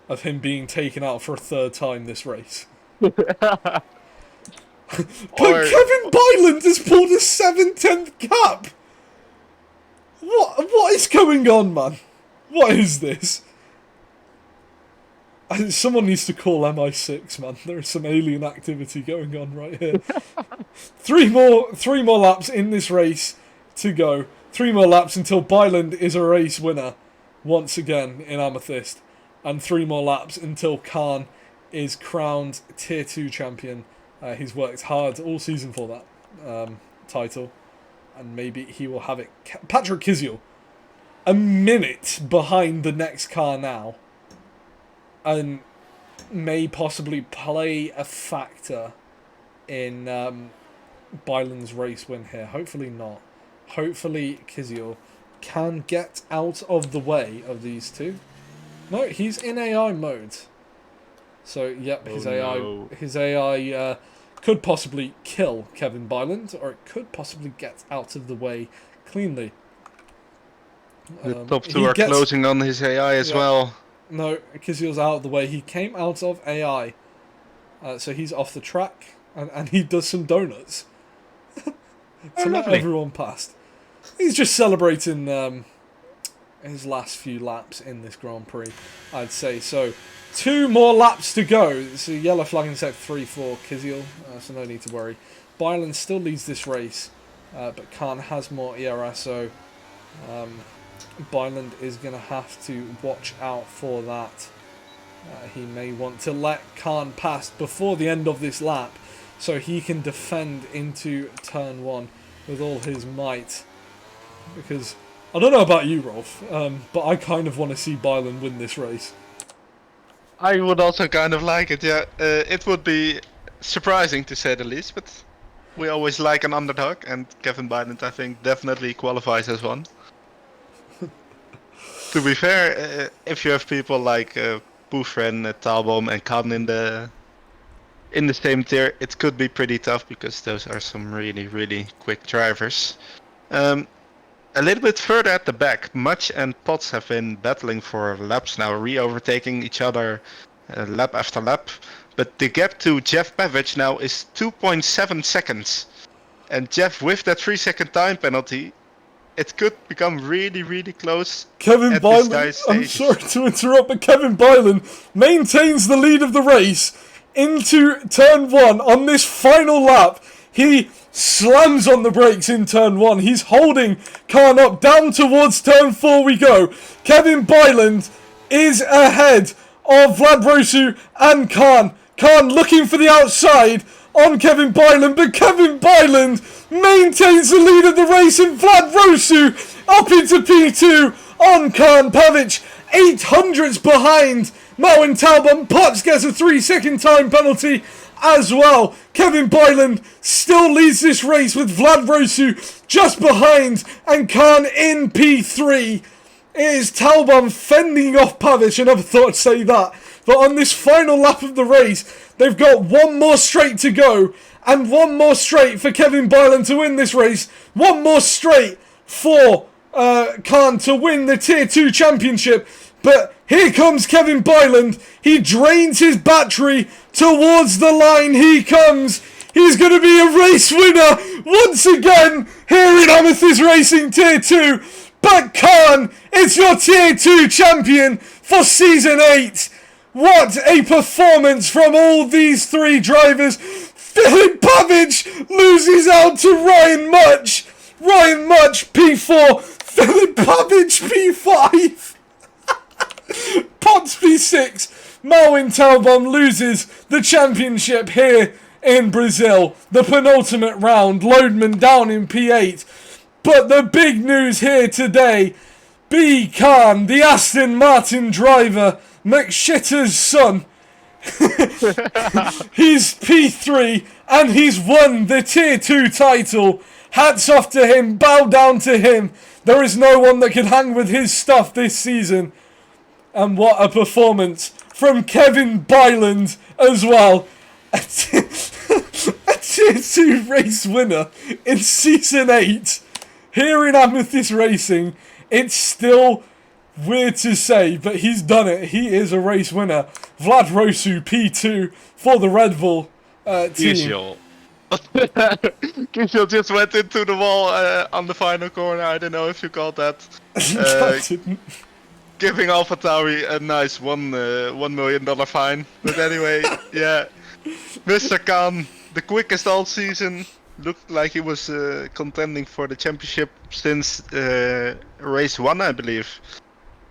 of him being taken out for a 3rd time this race. But Kevin Byland has pulled a 7/10 cap! What is going on, man? What is this? Someone needs to call MI6, man. There is some alien activity going on right here. Three more laps in this race to go. 3 more laps until Byland is a race winner once again in Amethyst. And 3 more laps until Khan is crowned Tier 2 champion. He's worked hard all season for that title. And maybe he will have it. Patrick Kiziel, a minute behind the next car now. And may possibly play a factor in Byland's race win here. Hopefully not. Hopefully Kiziel can get out of the way of these two. No, he's in AI mode. So, yep, his AI could possibly kill Kevin Byland, or it could possibly get out of the way cleanly. The top 2 are closing on his AI as well. No, Kiziel's out of the way. He came out of AI. So he's off the track, and he does some donuts. To let everyone past. He's just celebrating his last few laps in this Grand Prix, I'd say. So, 2 more laps to go. It's a yellow flag in set 3 for Kiziel, so no need to worry. Byland still leads this race, but Khan has more ERS, so Byland is going to have to watch out for that. He may want to let Khan pass before the end of this lap, so he can defend into turn 1 with all his might. Because, I don't know about you, Rolf, but I kind of want to see Byland win this race. I would also kind of like it, yeah. It would be surprising to say the least, but we always like an underdog, and Kevin Byland, I think, definitely qualifies as one. To be fair, if you have people like Boufren, Talbom and Khan in the same tier, it could be pretty tough because those are some really, really quick drivers. A little bit further at the back, Much and Potts have been battling for laps now, re-overtaking each other lap after lap. But the gap to Jeff Pavic now is 2.7 seconds. And Jeff, with that 3-second time penalty, it could become really, really close. Kevin Byland, I'm sorry to interrupt, but Kevin Byland maintains the lead of the race into turn 1 on this final lap. He slams on the brakes in turn 1. He's holding Khan up. Down towards turn 4 we go. Kevin Byland is ahead of Vlad Rosu and Khan. Khan looking for the outside on Kevin Byland, but Kevin Byland maintains the lead of the race, and Vlad Rosu up into P2 on Khan. Pavic 800s behind Marwin Talbot. Potts gets a 3-second time penalty, as well. Kevin Byland still leads this race with Vlad Rosu just behind and Khan in P3. It is Talbot fending off Pavic. I never thought I'd say that. But on this final lap of the race, they've got one more straight to go. And one more straight for Kevin Byland to win this race. One more straight for Khan to win the Tier 2 championship. But here comes Kevin Byland. He drains his battery towards the line. He comes. He's going to be a race winner once again here in Amethyst Racing Tier 2. But Khan is your Tier 2 champion for Season 8. What a performance from all these three drivers. Filip Pavic loses out to Ryan Much. Ryan Much P4. Filip Pavic P5. Potts P6. Marwin Talbot loses the championship here in Brazil. The penultimate round. Loadman down in P8. But the big news here today, B. Khan, the Aston Martin driver, McShitter's son, he's P3 and he's won the Tier 2 title. Hats off to him, bow down to him. There is no one that can hang with his stuff this season. And what a performance from Kevin Byland as well. A Tier 2 race winner in Season 8. Here in Amethyst Racing, it's still weird to say, but he's done it. He is a race winner. Vlad Rosu, P2 for the Red Bull team. Kishel just went into the wall on the final corner. I don't know if you called that. Giving AlphaTauri a nice $1 million fine. But anyway, yeah. Mr. Khan, the quickest all season. Looked like he was contending for the championship since race 1, I believe.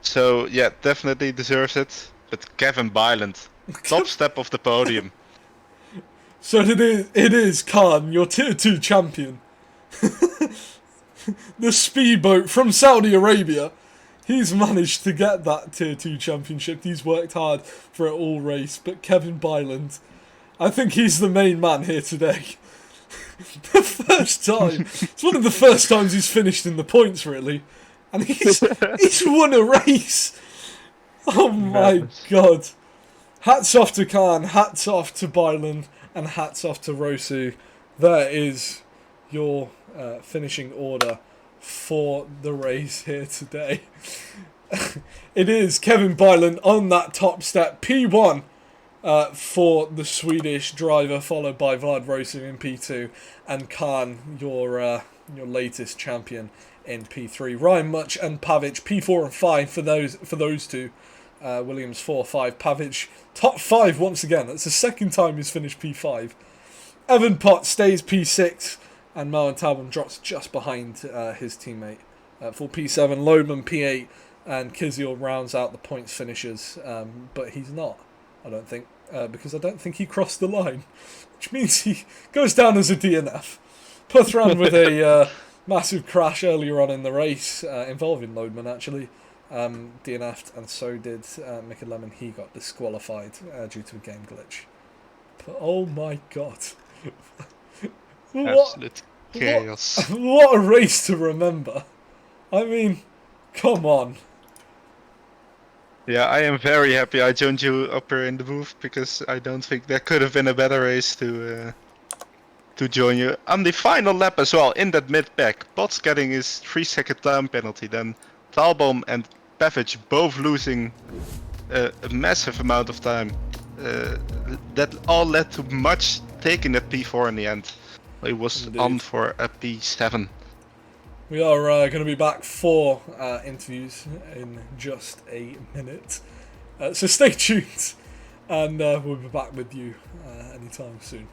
So yeah, definitely deserves it. But Kevin Byland, top step of the podium. So it is Khan, your Tier 2 champion. The speedboat from Saudi Arabia. He's managed to get that Tier 2 championship. He's worked hard for it all race. But Kevin Byland, I think he's the main man here today. The first time. It's one of the first times he's finished in the points, really. And he's won a race. Oh my god. Hats off to Khan, hats off to Byland, and hats off to Rosu. There is your finishing order for the race here today. It is Kevin Byland on that top step, P1. For the Swedish driver, followed by Vlad Rosu in P2, and Khan, your latest champion in P3. Ryan Much and Pavic P4 and 5 for those two. Williams 4, 5. Pavic top 5 once again. That's the second time he's finished P5. Evan Potts stays P6, and Marwin Talbot drops just behind his teammate for P7. Loadman P8, and Kisiel rounds out the points finishers, but he's not. I don't think, because I don't think he crossed the line, which means he goes down as a DNF. Puthran with a massive crash earlier on in the race, involving Loadman actually, DNF'd, and so did Mika Lemon. He got disqualified due to a game glitch. But oh my god. Absolute chaos. What a race to remember. I mean, come on. Yeah, I am very happy I joined you up here in the booth, because I don't think there could have been a better race to join you. On the final lap as well, in that mid-pack, Potts getting his 3-second time penalty, then Talbot and Pavic both losing a massive amount of time. That all led to Much taking a P4 in the end. He was Indeed. on for a P7. We are going to be back for interviews in just a minute. So stay tuned, and we'll be back with you anytime soon.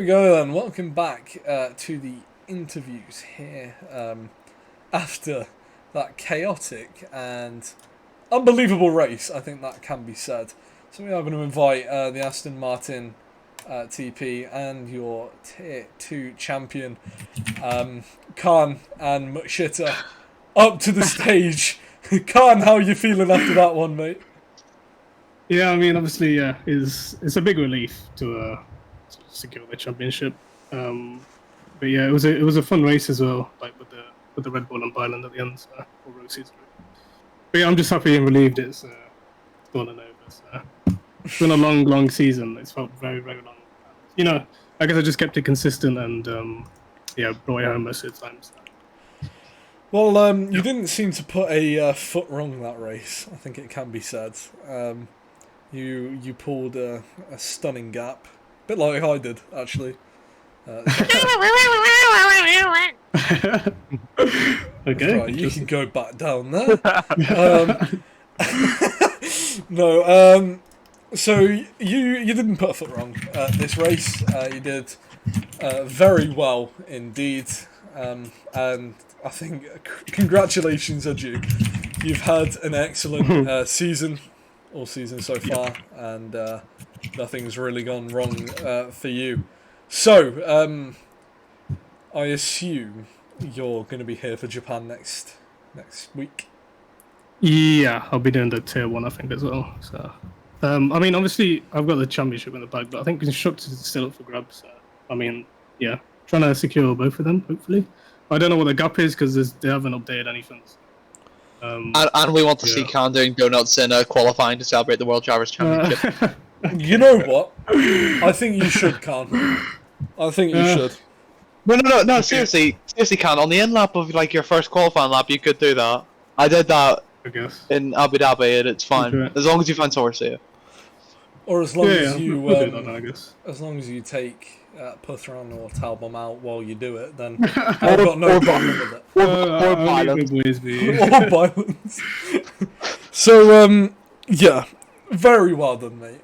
we go then. Welcome back to the interviews here after that chaotic and unbelievable race. I think that can be said. So we are going to invite the Aston Martin TP and your Tier 2 champion, Khan and Mutshita, up to the stage. Khan, how are you feeling after that one, mate? Yeah, I mean, obviously, yeah, it's a big relief to secure the championship. But yeah, it was a fun race as well, like with the Red Bull on Byland at the end, or Rosie's. But yeah, I'm just happy and relieved it's gone and over. So. It's been a long season. It's felt very long. You know, I guess I just kept it consistent and brought it home most of the time. So. Well, you didn't seem to put a foot wrong that race. I think it can be said. You pulled a stunning gap, a bit like I did actually. Okay, right, you can go back down there. No, so you didn't put a foot wrong this race. You did very well indeed, and I think congratulations are due. You've had an excellent season, all season so far, and nothing's really gone wrong for you. So, I assume you're going to be here for Japan next week. Yeah, I'll be doing the tier 1, I think, as well. So, I mean, obviously, I've got the championship in the bag, but I think constructors is still up for grabs. So, I mean, yeah, trying to secure both of them, hopefully. I don't know what the gap is because they haven't updated anything. And we want to see Khan doing donuts in qualifying to celebrate the World Drivers' Championship. You know what? I think you should, Khan. I think you should. No, okay. Seriously, Khan. On the end lap of like your first qualifying lap, you could do that. I did that in Abu Dhabi, and it's fine as long as you find somewhere safe. Or as long as you, we'll do that, I guess. As long as you take Puthran or Talbom out while you do it, then I've got no problem with it. Or violence. So, yeah, very well done, mate.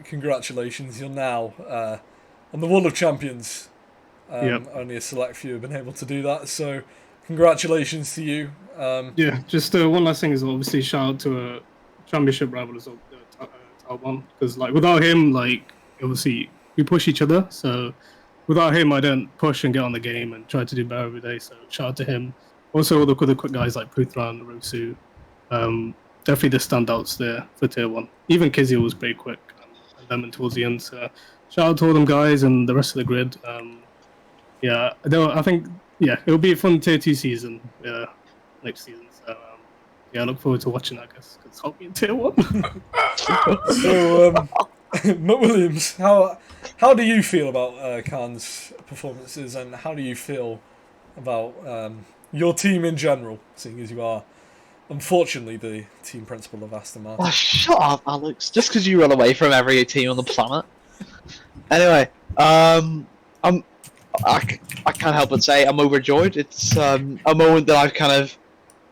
Congratulations, you're now on the Wall of Champions. Only a select few have been able to do that, so congratulations to you. Yeah, just one last thing is obviously shout out to a championship rival as well, Talbom, because like without him, like obviously we push each other. So without him, I don't push and get on the game and try to do better every day. So shout out to him. Also, all the other quick guys like Puthran, Rosu, definitely the standouts there for tier 1. Even Kizio was pretty quick and Lemon towards the end. So shout out to all them guys and the rest of the grid. Yeah, I think it'll be a fun tier 2 season next season. So I look forward to watching that, I guess, because I'll be in tier 1. So, Matt Williams, how do you feel about Khan's performances, and how do you feel about your team in general, seeing as you are, unfortunately, the team principal of Aston Martin? Oh, shut up, Alex. Just because you run away from every team on the planet. Anyway, I can't help but say I'm overjoyed. It's a moment that I've kind of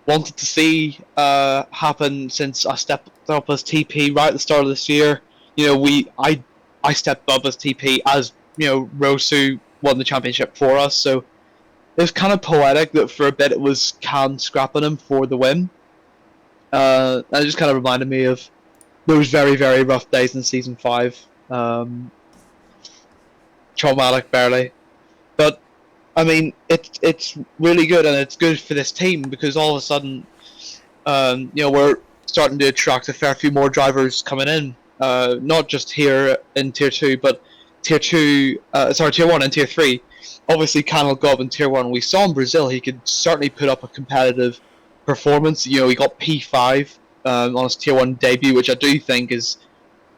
wanted to see happen since I stepped up as TP right at the start of this year. You know, I stepped up as TP as, you know, Rosu won the championship for us, so it was kind of poetic that for a bit it was Khan scrapping him for the win. And it just kind of reminded me of those very rough days in season 5. Traumatic, barely. But I mean, it's really good, and it's good for this team because all of a sudden, you know, we're starting to attract a fair few more drivers coming in. Not just here in tier 2, but tier 1 and tier 3. Obviously, Khan go up in tier 1. We saw in Brazil he could certainly put up a competitive performance. You know, he got P5 on his tier 1 debut, which I do think is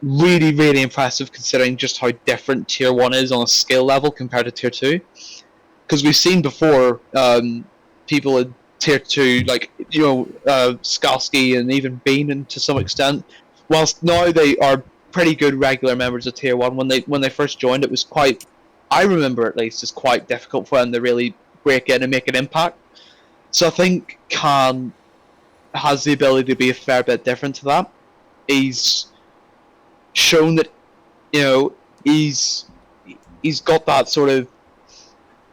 really impressive considering just how different tier 1 is on a skill level compared to tier 2. Because we've seen before people in tier 2, like, you know, Skalski and even Beaman to some extent, whilst now they are pretty good regular members of tier 1, when they first joined, it was quite, I remember at least, it's quite difficult for them to really break in and make an impact. So I think Khan has the ability to be a fair bit different to that. He's shown that, you know, he's he's got that sort of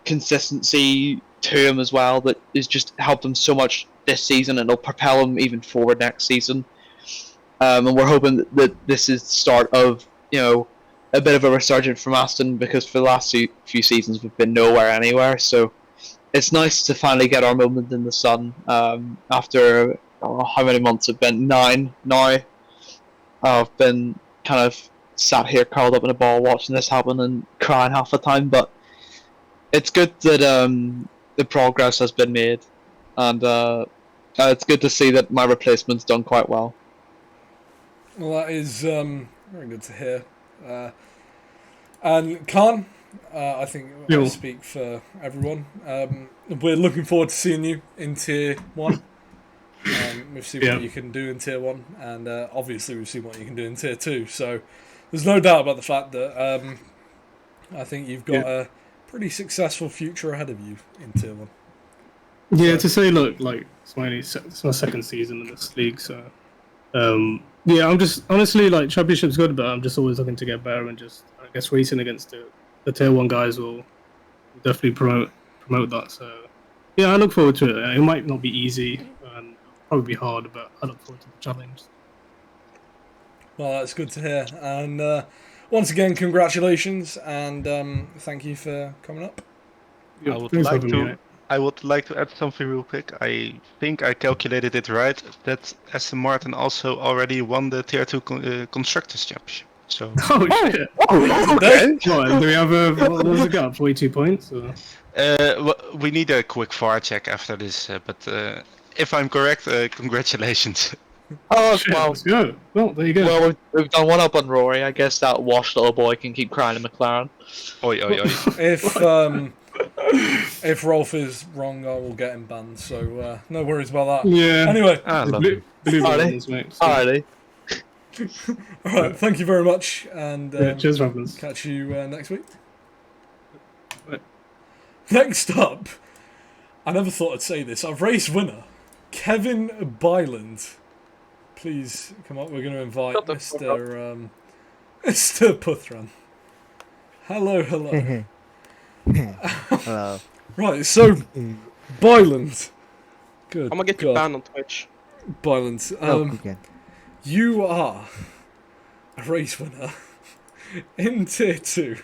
consistency to him as well that has just helped him so much this season, and it'll propel him even forward next season. And we're hoping that this is the start of a bit of a resurgence from Aston, because for the last few seasons we've been nowhere anywhere. So it's nice to finally get our moment in the sun after how many months have been 9 now. I've been kind of sat here curled up in a ball watching this happen and crying half the time, but it's good that the progress has been made, and it's good to see that my replacement's done quite well. Well, that is very good to hear. And Khan, I think I speak for everyone. We're looking forward to seeing you in Tier 1. We've seen what you can do in Tier 1, and obviously we've seen what you can do in Tier 2. So there's no doubt about the fact that I think you've got a pretty successful future ahead of you in Tier 1. Yeah, to say, look, like, it's my second season in this league, so yeah, I'm just honestly, like, Championship's good, but I'm just always looking to get better, and just, I guess, racing against the Tier 1 guys will definitely promote that. So yeah, I look forward to it. It might not be easy and probably be hard, but I look forward to the challenge. Well, that's good to hear, and once again, congratulations, and thank you for coming up. Yeah, I would like to add something real quick. I think I calculated it right, that Aston Martin also already won the Tier 2 Constructors Championship. So. Oh shit! Okay. What, do we have what was the gap? 42 points? Or? We need a quick VAR check after this, but if I'm correct, congratulations. Oh, Shit, well, let's go. Well, there you go. Well, we've done one up on Rory. I guess that washed little boy can keep crying in McLaren. Oi, oi, oi. If Rolf is wrong, I will get him banned. So no worries about that. Yeah. Anyway. Blue buttons, mate. Alrighty. All right. Thank you very much, and cheers, Robbins. Catch you next week. Right. Next up, I never thought I'd say this. Our race winner, Kevin Byland. Please come up. We're going to invite Mr. Mr. Puthran. Hello. Hello. Right, so Byland. Good. I'm gonna get you banned on Twitch. Byland, you are a race winner in Tier 2.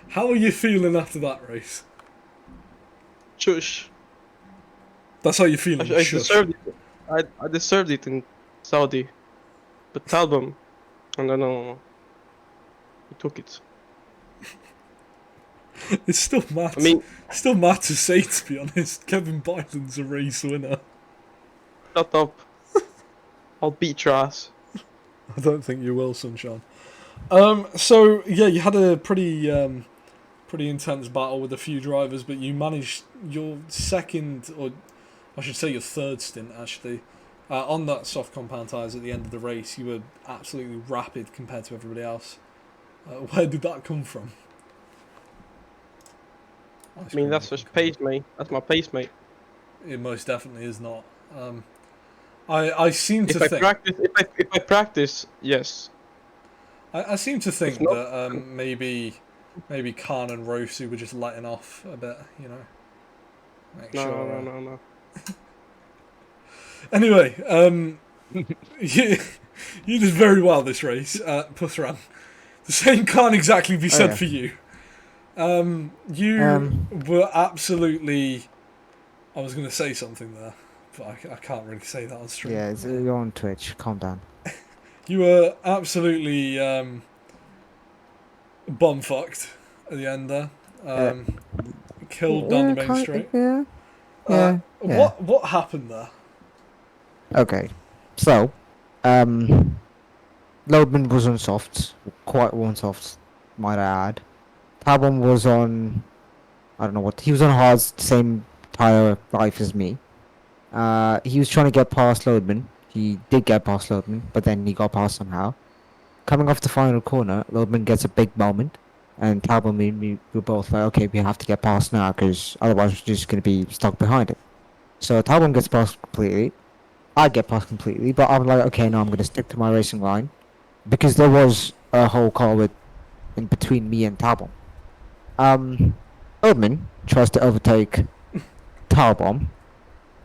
How are you feeling after that race? Shush. That's how you're feeling. I deserved it. I deserved it in Saudi, but Talbom, and then he took it. It's still mad. I mean, still mad to say, to be honest. Kevin Byland's a race winner. Shut up. I'll beat your ass. I don't think you will, Sunshine. So yeah, you had a pretty intense battle with a few drivers, but you managed your second, or I should say your third stint actually, on that soft compound tyres at the end of the race. You were absolutely rapid compared to everybody else. Where did that come from? I mean, that's just pace, mate. That's my pace, mate. It most definitely is not. I seem to think. If I practice, yes. I seem to think that maybe Khan and Rosu were just letting off a bit, you know. No. Anyway, you did very well this race, Puthran. The same can't exactly be said for you. You were absolutely. I was going to say something there, but I can't really say that on stream. Yeah, you're on Twitch. Calm down. You were absolutely bum-fucked at the end there. Killed down the main straight. Yeah. What happened there? Okay, so Loadman was on softs, quite on softs, might I add. Talbom was on, I don't know what, he was on hards, same tyre life as me. He was trying to get past Loadman. He did get past Loadman, but then he got past somehow. Coming off the final corner, Loadman gets a big moment, and Talbom and me were both like, okay, we have to get past now, because otherwise we're just going to be stuck behind it. So Talbom gets past completely. I get past completely, but I'm like, okay, no, I'm going to stick to my racing line, because there was a whole car in between me and Talbom. Erdman tries to overtake Tarbomb,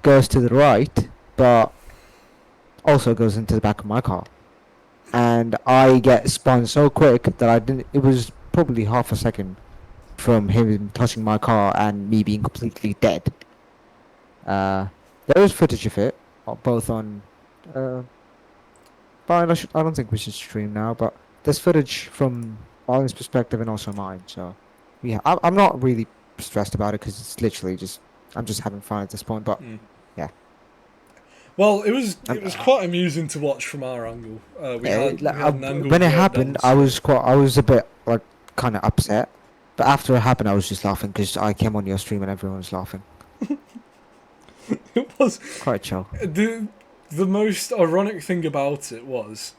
goes to the right, but also goes into the back of my car. And I get spun so quick that I didn't. It was probably half a second from him touching my car and me being completely dead. There is footage of it, both on. But I don't think we should stream now. But there's footage from Marlon's perspective and also mine. So, yeah, I'm not really stressed about it because it's literally just I'm just having fun at this point. But yeah. Well, it was quite amusing to watch from our angle. We had an angle When it worked happened, on, I was a bit like kind of upset. But after it happened, I was just laughing because I came on your stream and everyone was laughing. It was Quite chill. the most ironic thing about it was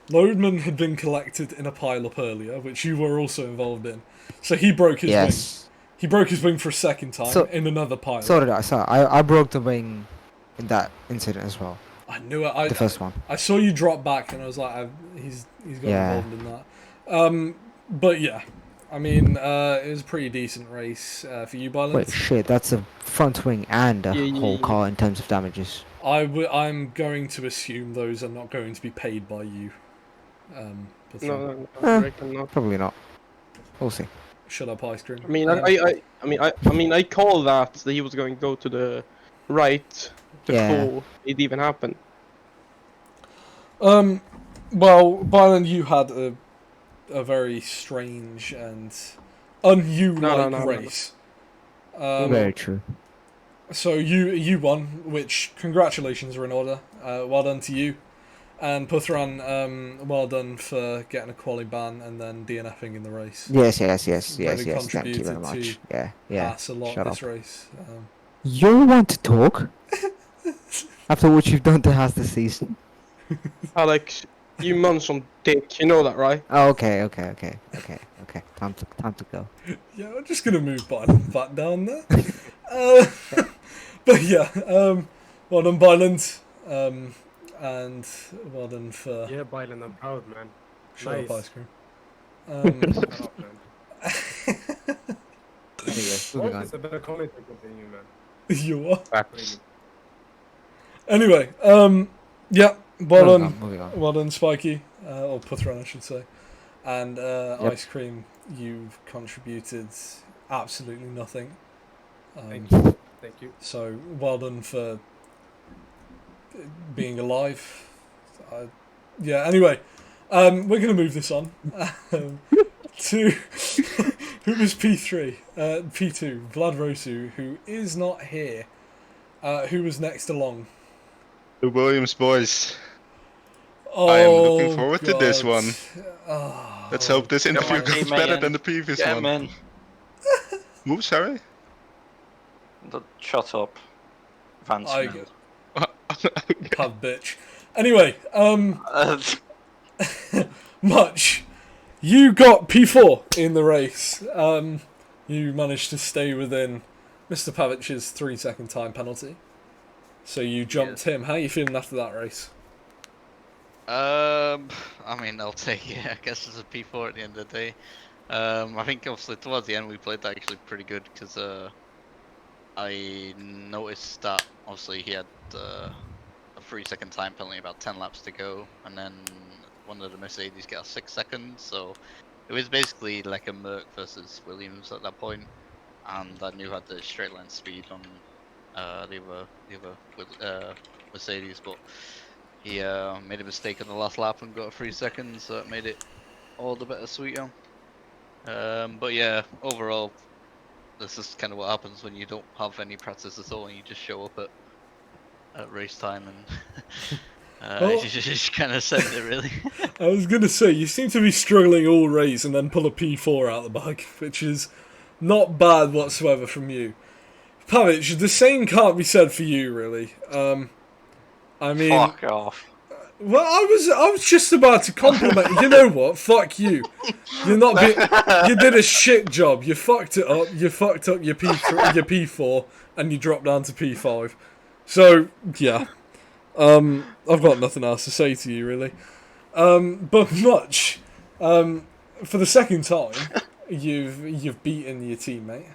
Loadman had been collected in a pile-up earlier, which you were also involved in. So he broke his wing. He broke his wing for a second time in another pile. So did I. So I broke the wing in that incident as well. I knew it. The first one. I saw you drop back, and I was like, he's got involved in that. But yeah, I mean, it was a pretty decent race for you, Byland. Wait, shit, that's a front wing and a whole car in terms of damages. I'm going to assume those are not going to be paid by you. No, I reckon not. Probably not. We'll see. Shut up, ice cream. I mean, I call that he was going to go to the right before it even happened. Well, Byland, you had a very strange and un-you-like race. Very true. So you won, which congratulations are in order. Well done to you. And Puthran, well done for getting a quali ban and then DNFing in the race. Yes. Really Thank you very much. Yeah. Pass a lot Shut this up. race. You want to talk? After what you've done to us this season. Alex, you munch dick, you know that, right? Oh, okay. Time to go. Yeah, I'm just gonna move Byland back down there. But yeah, well done, Byland. And well done for... Yeah, Byland, I'm proud, man. Shut Nice. up, ice cream. Shut up, man. Anyway, moving on. It's a better comment than you, man. You are. Facts. Anyway, yeah, well done. Moving on. Well done, Spiky. Or Puthran, I should say. And ice cream, you've contributed absolutely nothing. Thank you. Thank you. So, well done for being alive. Yeah, anyway, we're going to move this on to who was P3? P2, Vlad Rosu, who is not here. Who was next along? The Williams boys. Oh, I am looking forward to this God. one. Oh. Let's hope this interview on, goes teammate, better than the previous Yeah, one. man. Ooh, sorry? Shut up. Vance. I man. Pub bitch. Anyway, Much. You got P4 in the race. You managed to stay within Mr. Pavic's 3-second time penalty. So you jumped him. How are you feeling after that race? I mean, I'll take it. I guess it's a P4 at the end of the day. I think obviously towards the end we played that actually pretty good because I noticed that obviously he had a 3-second time penalty, about 10 laps to go, and then one of the Mercedes got 6 seconds. So it was basically like a Merc versus Williams at that point, and I knew I had the straight line speed on the other Mercedes, but he made a mistake on the last lap and got 3 seconds, so it made it all the better sweeter. But yeah, overall, this is kind of what happens when you don't have any practice at all and you just show up at race time and you just kind of send it, really. I was going to say, you seem to be struggling all race and then pull a P4 out the bag, which is not bad whatsoever from you. Pavic, the same can't be said for you, really. I mean... Fuck off. Well, I was just about to compliment you. You know what? Fuck you. You're not. You did a shit job. You fucked it up. You fucked up your P4, and you dropped down to P5. So yeah, I've got nothing else to say to you really. But Much, for the second time, you've beaten your teammate.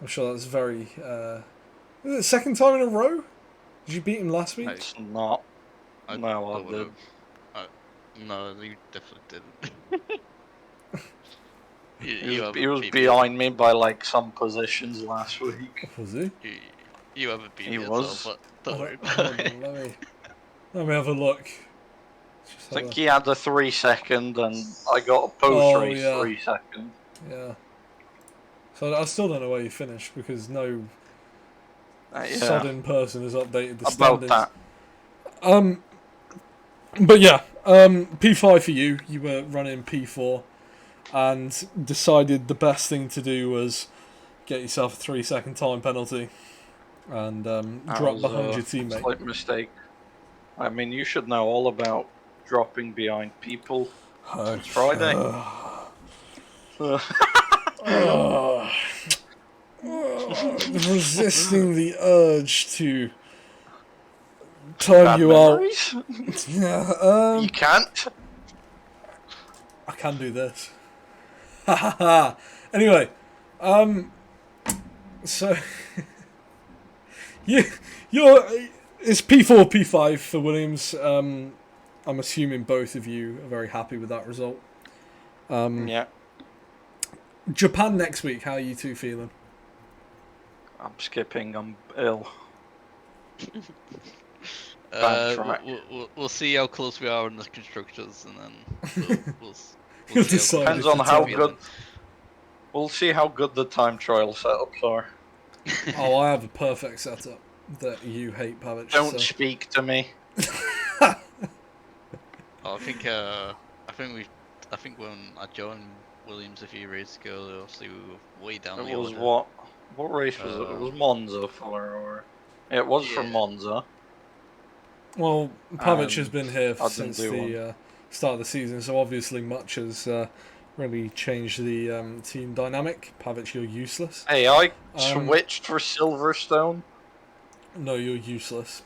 I'm sure that's very. Is it the second time in a row? Did you beat him last week? It's not. I No, I don't did. No, you definitely didn't. He was haven't beat me. behind me by like some positions last week. Was he? You haven't beat He me at was. all, but don't worry about Hold it. on, let me have a look. Just I have think a- he had a 3 second, and I got a post Oh, race yeah. 3 second. Yeah. So I still don't know where you finished because no Yeah, sodden person has updated the about standings. that. But yeah, P5 for you. You were running P4 and decided the best thing to do was get yourself a 3-second time penalty and That drop was behind your a teammate. slight mistake. I mean, you should know all about dropping behind people. It's Friday. Resisting the urge to time Bad you out. memories? Yeah, You can't. I can do this. Ha ha ha. Anyway, so you're it's P4 P5 for Williams. I'm assuming both of you are very happy with that result. Yeah, Japan next week. How are you two feeling? I'm skipping. I'm ill. Bad track. We'll see how close we are in the constructors, and then we'll You'll see decide how Depends if on you're how feeling. good. We'll see how good the time trial setups are. Oh, I have a perfect setup that you hate, Pavic. Don't So. speak to me. I think when I joined Williams a few races ago, obviously we were way down It the was order. what race was it? It was Monza or yeah, it was from Yeah. Monza. Well, Pavic has And been here I didn't since do the start of the season, so obviously much has really changed the team dynamic. Pavic, you're useless. Hey, I switched for Silverstone. No, you're useless.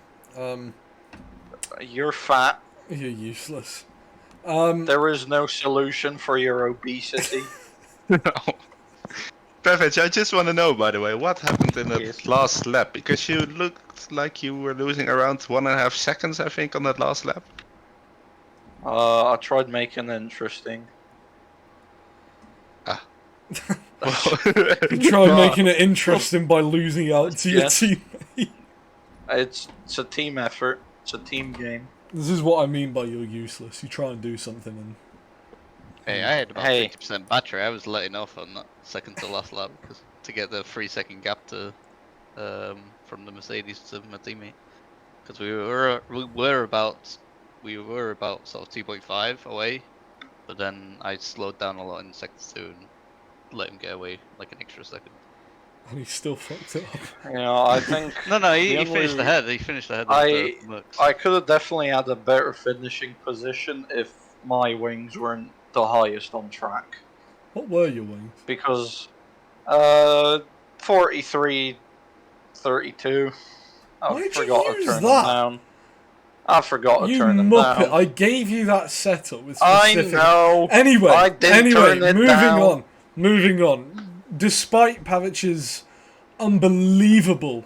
You're fat. You're useless. There is no solution for your obesity. Perfect. I just want to know, by the way, what happened in that Yes. last lap? Because you looked like you were losing around 1.5 seconds, I think, on that last lap. I tried making it interesting. You try making it interesting by losing out to your Yes. teammate. It's a team effort. It's a team game. This is what I mean by you're useless. You try and do something and Hey, I had about Hey. 50% battery. I was letting off on that second to last lap to get the 3-second gap to from the Mercedes to my teammate, because we were about sort of 2.5 away, but then I slowed down a lot in second 2 and let him get away like an extra second. he still fucked it up. You know, I think No, he the finished only- ahead. He finished ahead of I- the Mercs. I could have definitely had a better finishing position if my wings weren't the highest on track. What were your wings? Because 43, 32. I Why'd you forgot to use turn that? them down. I forgot to You turn them muppet! down. I gave you that setup with I specific. know. Anyway, I didn't turn it down. moving on. Despite Pavic's unbelievable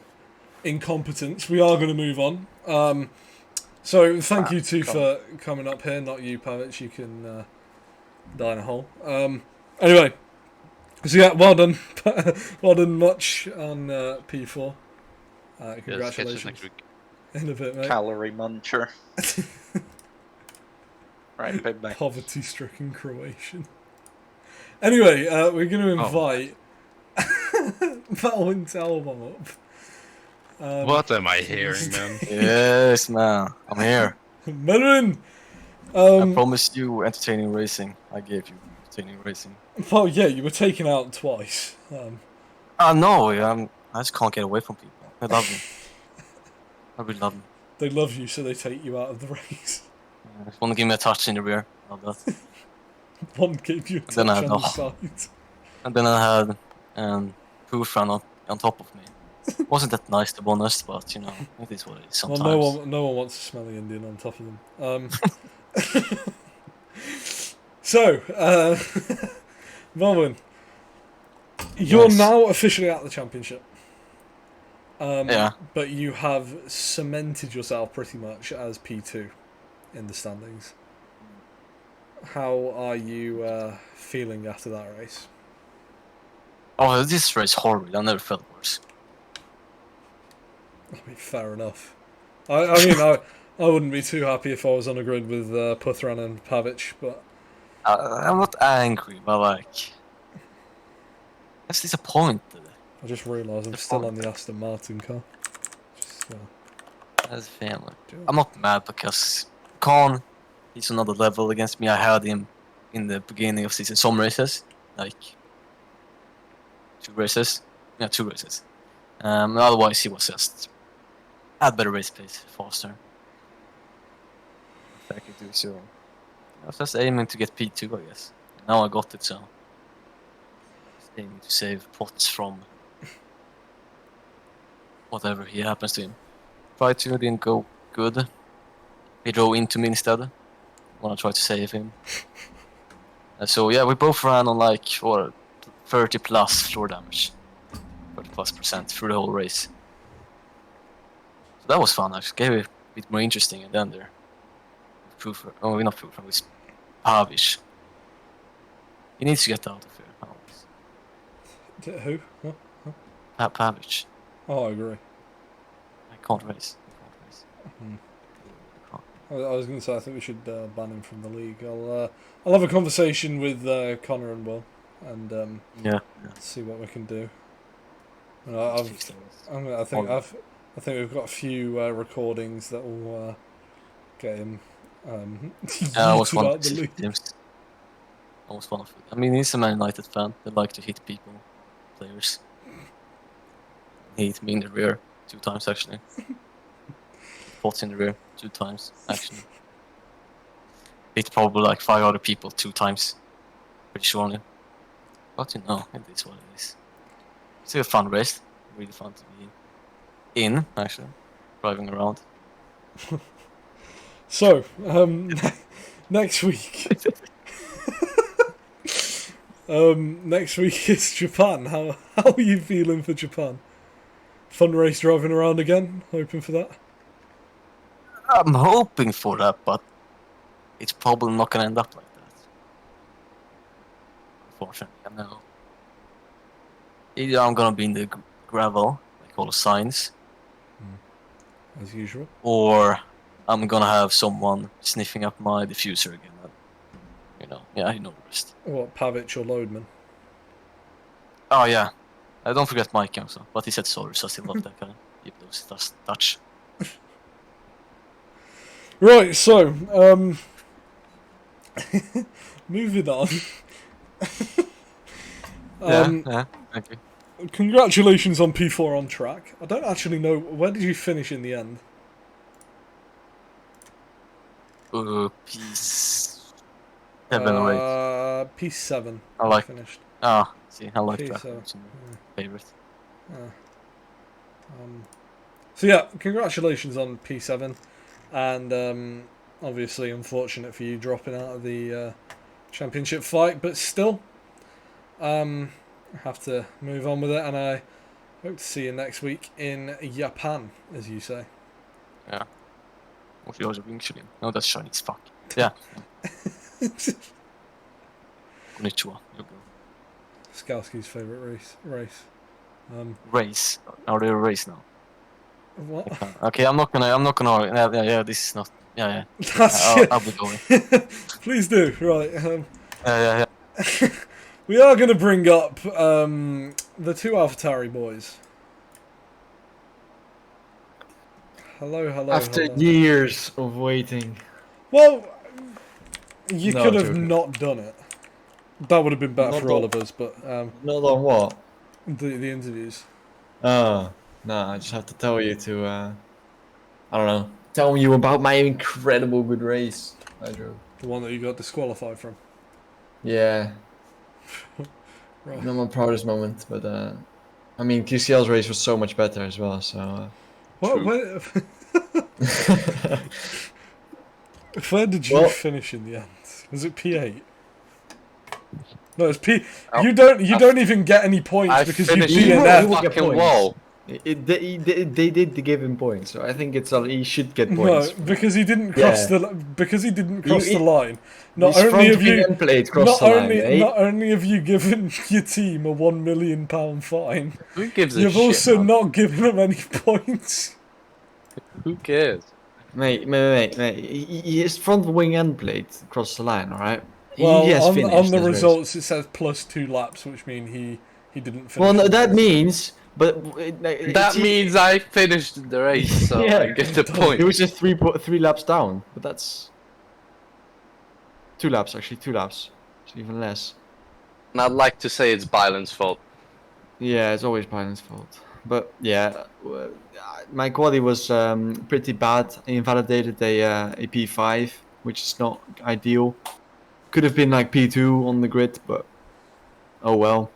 incompetence, we are going to move on. So thank you two for coming up here. Not you, Pavic. You can die in a hole. Anyway, so yeah, well done, well done much on P4. Yeah, catch us Congratulations. next week. In a bit, mate. Calorie muncher. Right, big bang. Poverty-stricken Croatian. Anyway, we're going to invite Valwyn Talbot up. What am I hearing, man? Yes, man. I'm here. Melvin! I promised you entertaining racing. I gave you entertaining racing. Well, yeah, you were taken out twice. No, I just can't get away from people. I love them. I really love them. They love you, so they take you out of the race. If one give me a touch in the rear, I love that. One gave you a touch Then I on had the no- side. And then I had Proof ran on top of me. Wasn't that nice to be honest, but you know, it is what it is Well, sometimes. no one wants a smelly Indian on top of them. So, Melvin, you're Yes. now officially at the championship. Yeah. But you have cemented yourself pretty much as P2 in the standings. How are you feeling after that race? Oh, this race horrible. I never felt worse. I mean, fair enough. I wouldn't be too happy if I was on a grid with Puthran and Pavic, but I'm not angry, but like, that's disappointed. I just realised I'm still on the Aston Martin car. Just, That's family. I'm not mad because Khan, he's another level against me. I had him in the beginning of season, some races, like 2 races. Yeah, 2 races. Otherwise, he was just had better race pace, faster. If I could do so. I was just aiming to get P2, I guess. Now I got it, so just aiming to save pots from whatever he happens to him. Try to didn't go good. He drove into me instead when I tried to save him. So yeah, we both ran on like 30 plus floor damage, 30+% through the whole race. So that was fun. Actually, gave it a bit more interesting in the end there. Proof, oh, not proof. It was Pavic. He needs to get out of here. who? What? Pavic. Oh, I agree. I can't race. I was going to say I think we should ban him from the league. I'll have a conversation with Connor and Will, and Yeah. see what we can do. I think we've got a few recordings that will get him. I was yeeted one out of the his league. victims. I was one of. I mean, he's a Man United fan. They like to hit people, players. He hit me in the rear 2 times actually. Pots in the rear 2 times actually. Hit probably like 5 other people 2 times, pretty surely. But you know, it is what it is. It's a fun race. Really fun to be in actually, driving around. So, next week. Next week is Japan. How are you feeling for Japan? Fun race driving around again? Hoping for that? I'm hoping for that, but it's probably not gonna end up like that. Unfortunately, I know. Either I'm gonna be in the gravel, like all the signs, As usual. or I'm gonna have someone sniffing up my diffuser again. You know, yeah, you know the rest. What, Pavic or Loadman? Oh yeah, don't forget Mike also, but he said sorry, so I still love that guy. Keep those touch. Right, so, moving on. Yeah, thank you. Congratulations on P4 on track. I don't actually know, where did you finish in the end? Peace. 7 or 8. P7. I like. Finished. See, I like P7. that. It's my favorite. So yeah, congratulations on P7, and obviously unfortunate for you dropping out of the championship fight, but still, have to move on with it, and I hope to see you next week in Japan, as you say. Yeah. What yours are actually? No, that's shiny as fuck. Yeah. Konnichiwa. You go. Skowski's favourite race. Race. Are they a race now? What? Okay, I'm not gonna. Yeah, this is not. Yeah. I'll be going. Please do. Right. Yeah. We are going to bring up the 2 AlphaTauri boys. Hello. After years of waiting. Well, you could have not done it. That would have been better Not for all on- of us, but Not on what? the interviews. Oh, no, I just have to tell you to, I don't know, tell you about my incredible good race I drove. The one that you got disqualified from. Yeah. Right. Not my proudest moment, but, I mean, QCL's race was so much better as well, so... Where did you finish in the end? Was it P8? No, it's P. Oh, You don't even get any points I because you finished He the will DNF. get fucking points. wall. They did give him points, so I think he should get No, points. because he didn't cross Yeah. the line. Not His only front have wing you end plate crossed the line, mate. not only have you given your team a £1 million fine, Who gives a you've shit? also Man? not given them any points. Who cares? Mate. His front wing end plate crossed the line, alright? Well, He has on finished the this race. results it says plus 2 laps, which mean he didn't finish. Well, no, the that race. means, but That means I finished the race, so Yeah, I get the point. it was just three laps down, but that's 2 laps actually, 2 laps, so even less. And I'd like to say it's Byland's fault. Yeah, it's always Biden's fault. But yeah, my quali was pretty bad. I invalidated a P5, which is not ideal. Could have been like P2 on the grid, but oh well.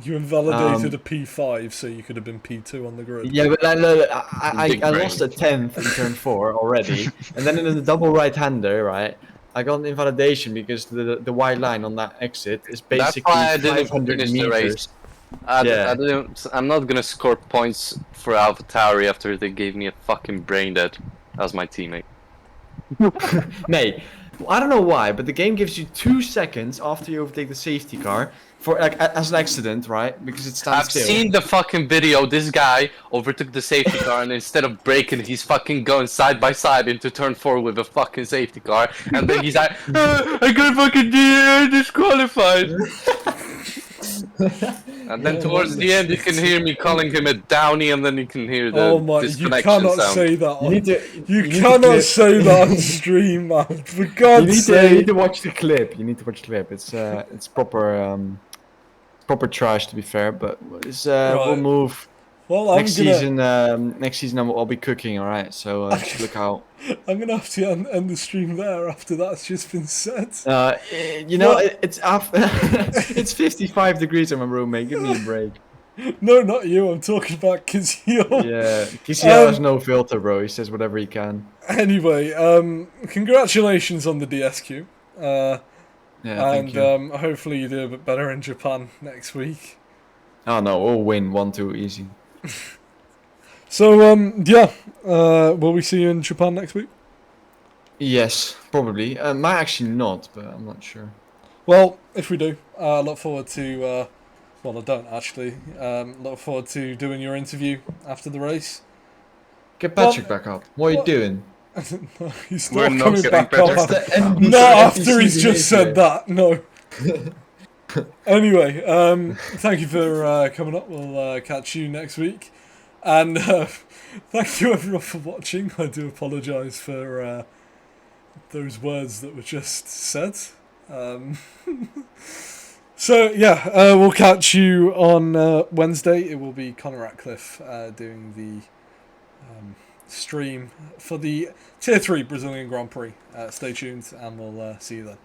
You invalidated a P5, so you could have been P2 on the grid. Yeah, but Big I brain. lost a 10th in turn 4 already, and then in the double right-hander, right, I got an invalidation because the white line on that exit is That's basically why I didn't 500 finish the race. meters. I didn't. I'm not gonna score points for AlphaTauri after they gave me a fucking brain dead as my teammate. Mate, I don't know why, but the game gives you 2 seconds after you overtake the safety car for as an accident, right? Because it stands I've still. seen the fucking video. This guy overtook the safety car, and instead of braking, he's fucking going side by side into turn 4 with a fucking safety car, and then he's like, "I got fucking disqualified." And then towards the end, you can hear me calling him a downy, and then you can hear the Oh my! You disconnection cannot sound. say that. You need to. You need to cannot clip- say that on stream, man. For You God's need sake. to watch the clip. You need to watch the clip. It's proper trash to be fair, but we'll move. Well, Next season I'll be cooking. All right, so just look out. I'm gonna have to end the stream there after that's just been said. You know, Well- it's 55 degrees in my room, mate. Give me a break. No, not you. I'm talking about Kizio. Yeah, Kizio has no filter, bro. He says whatever he can. Anyway, congratulations on the DSQ. Yeah, thank and you. hopefully you do a bit better in Japan next week. Oh no, we'll win 1-2 easy. So yeah, will we see you in Japan next week? Yes, probably. Might actually not, but I'm not sure. Well, if we do, I look forward to. Well, I don't actually. Look forward to doing your interview after the race. Get Patrick back up. What are you doing? No, he's We're not not coming getting back up. Patrick. Not after he's just said that. No. Anyway, thank you for coming up. We'll catch you next week, and thank you everyone for watching. I do apologise for those words that were just said. So yeah, we'll catch you on Wednesday. It will be Connor Ratcliffe doing the stream for the Tier 3 Brazilian Grand Prix. Stay tuned and we'll see you then.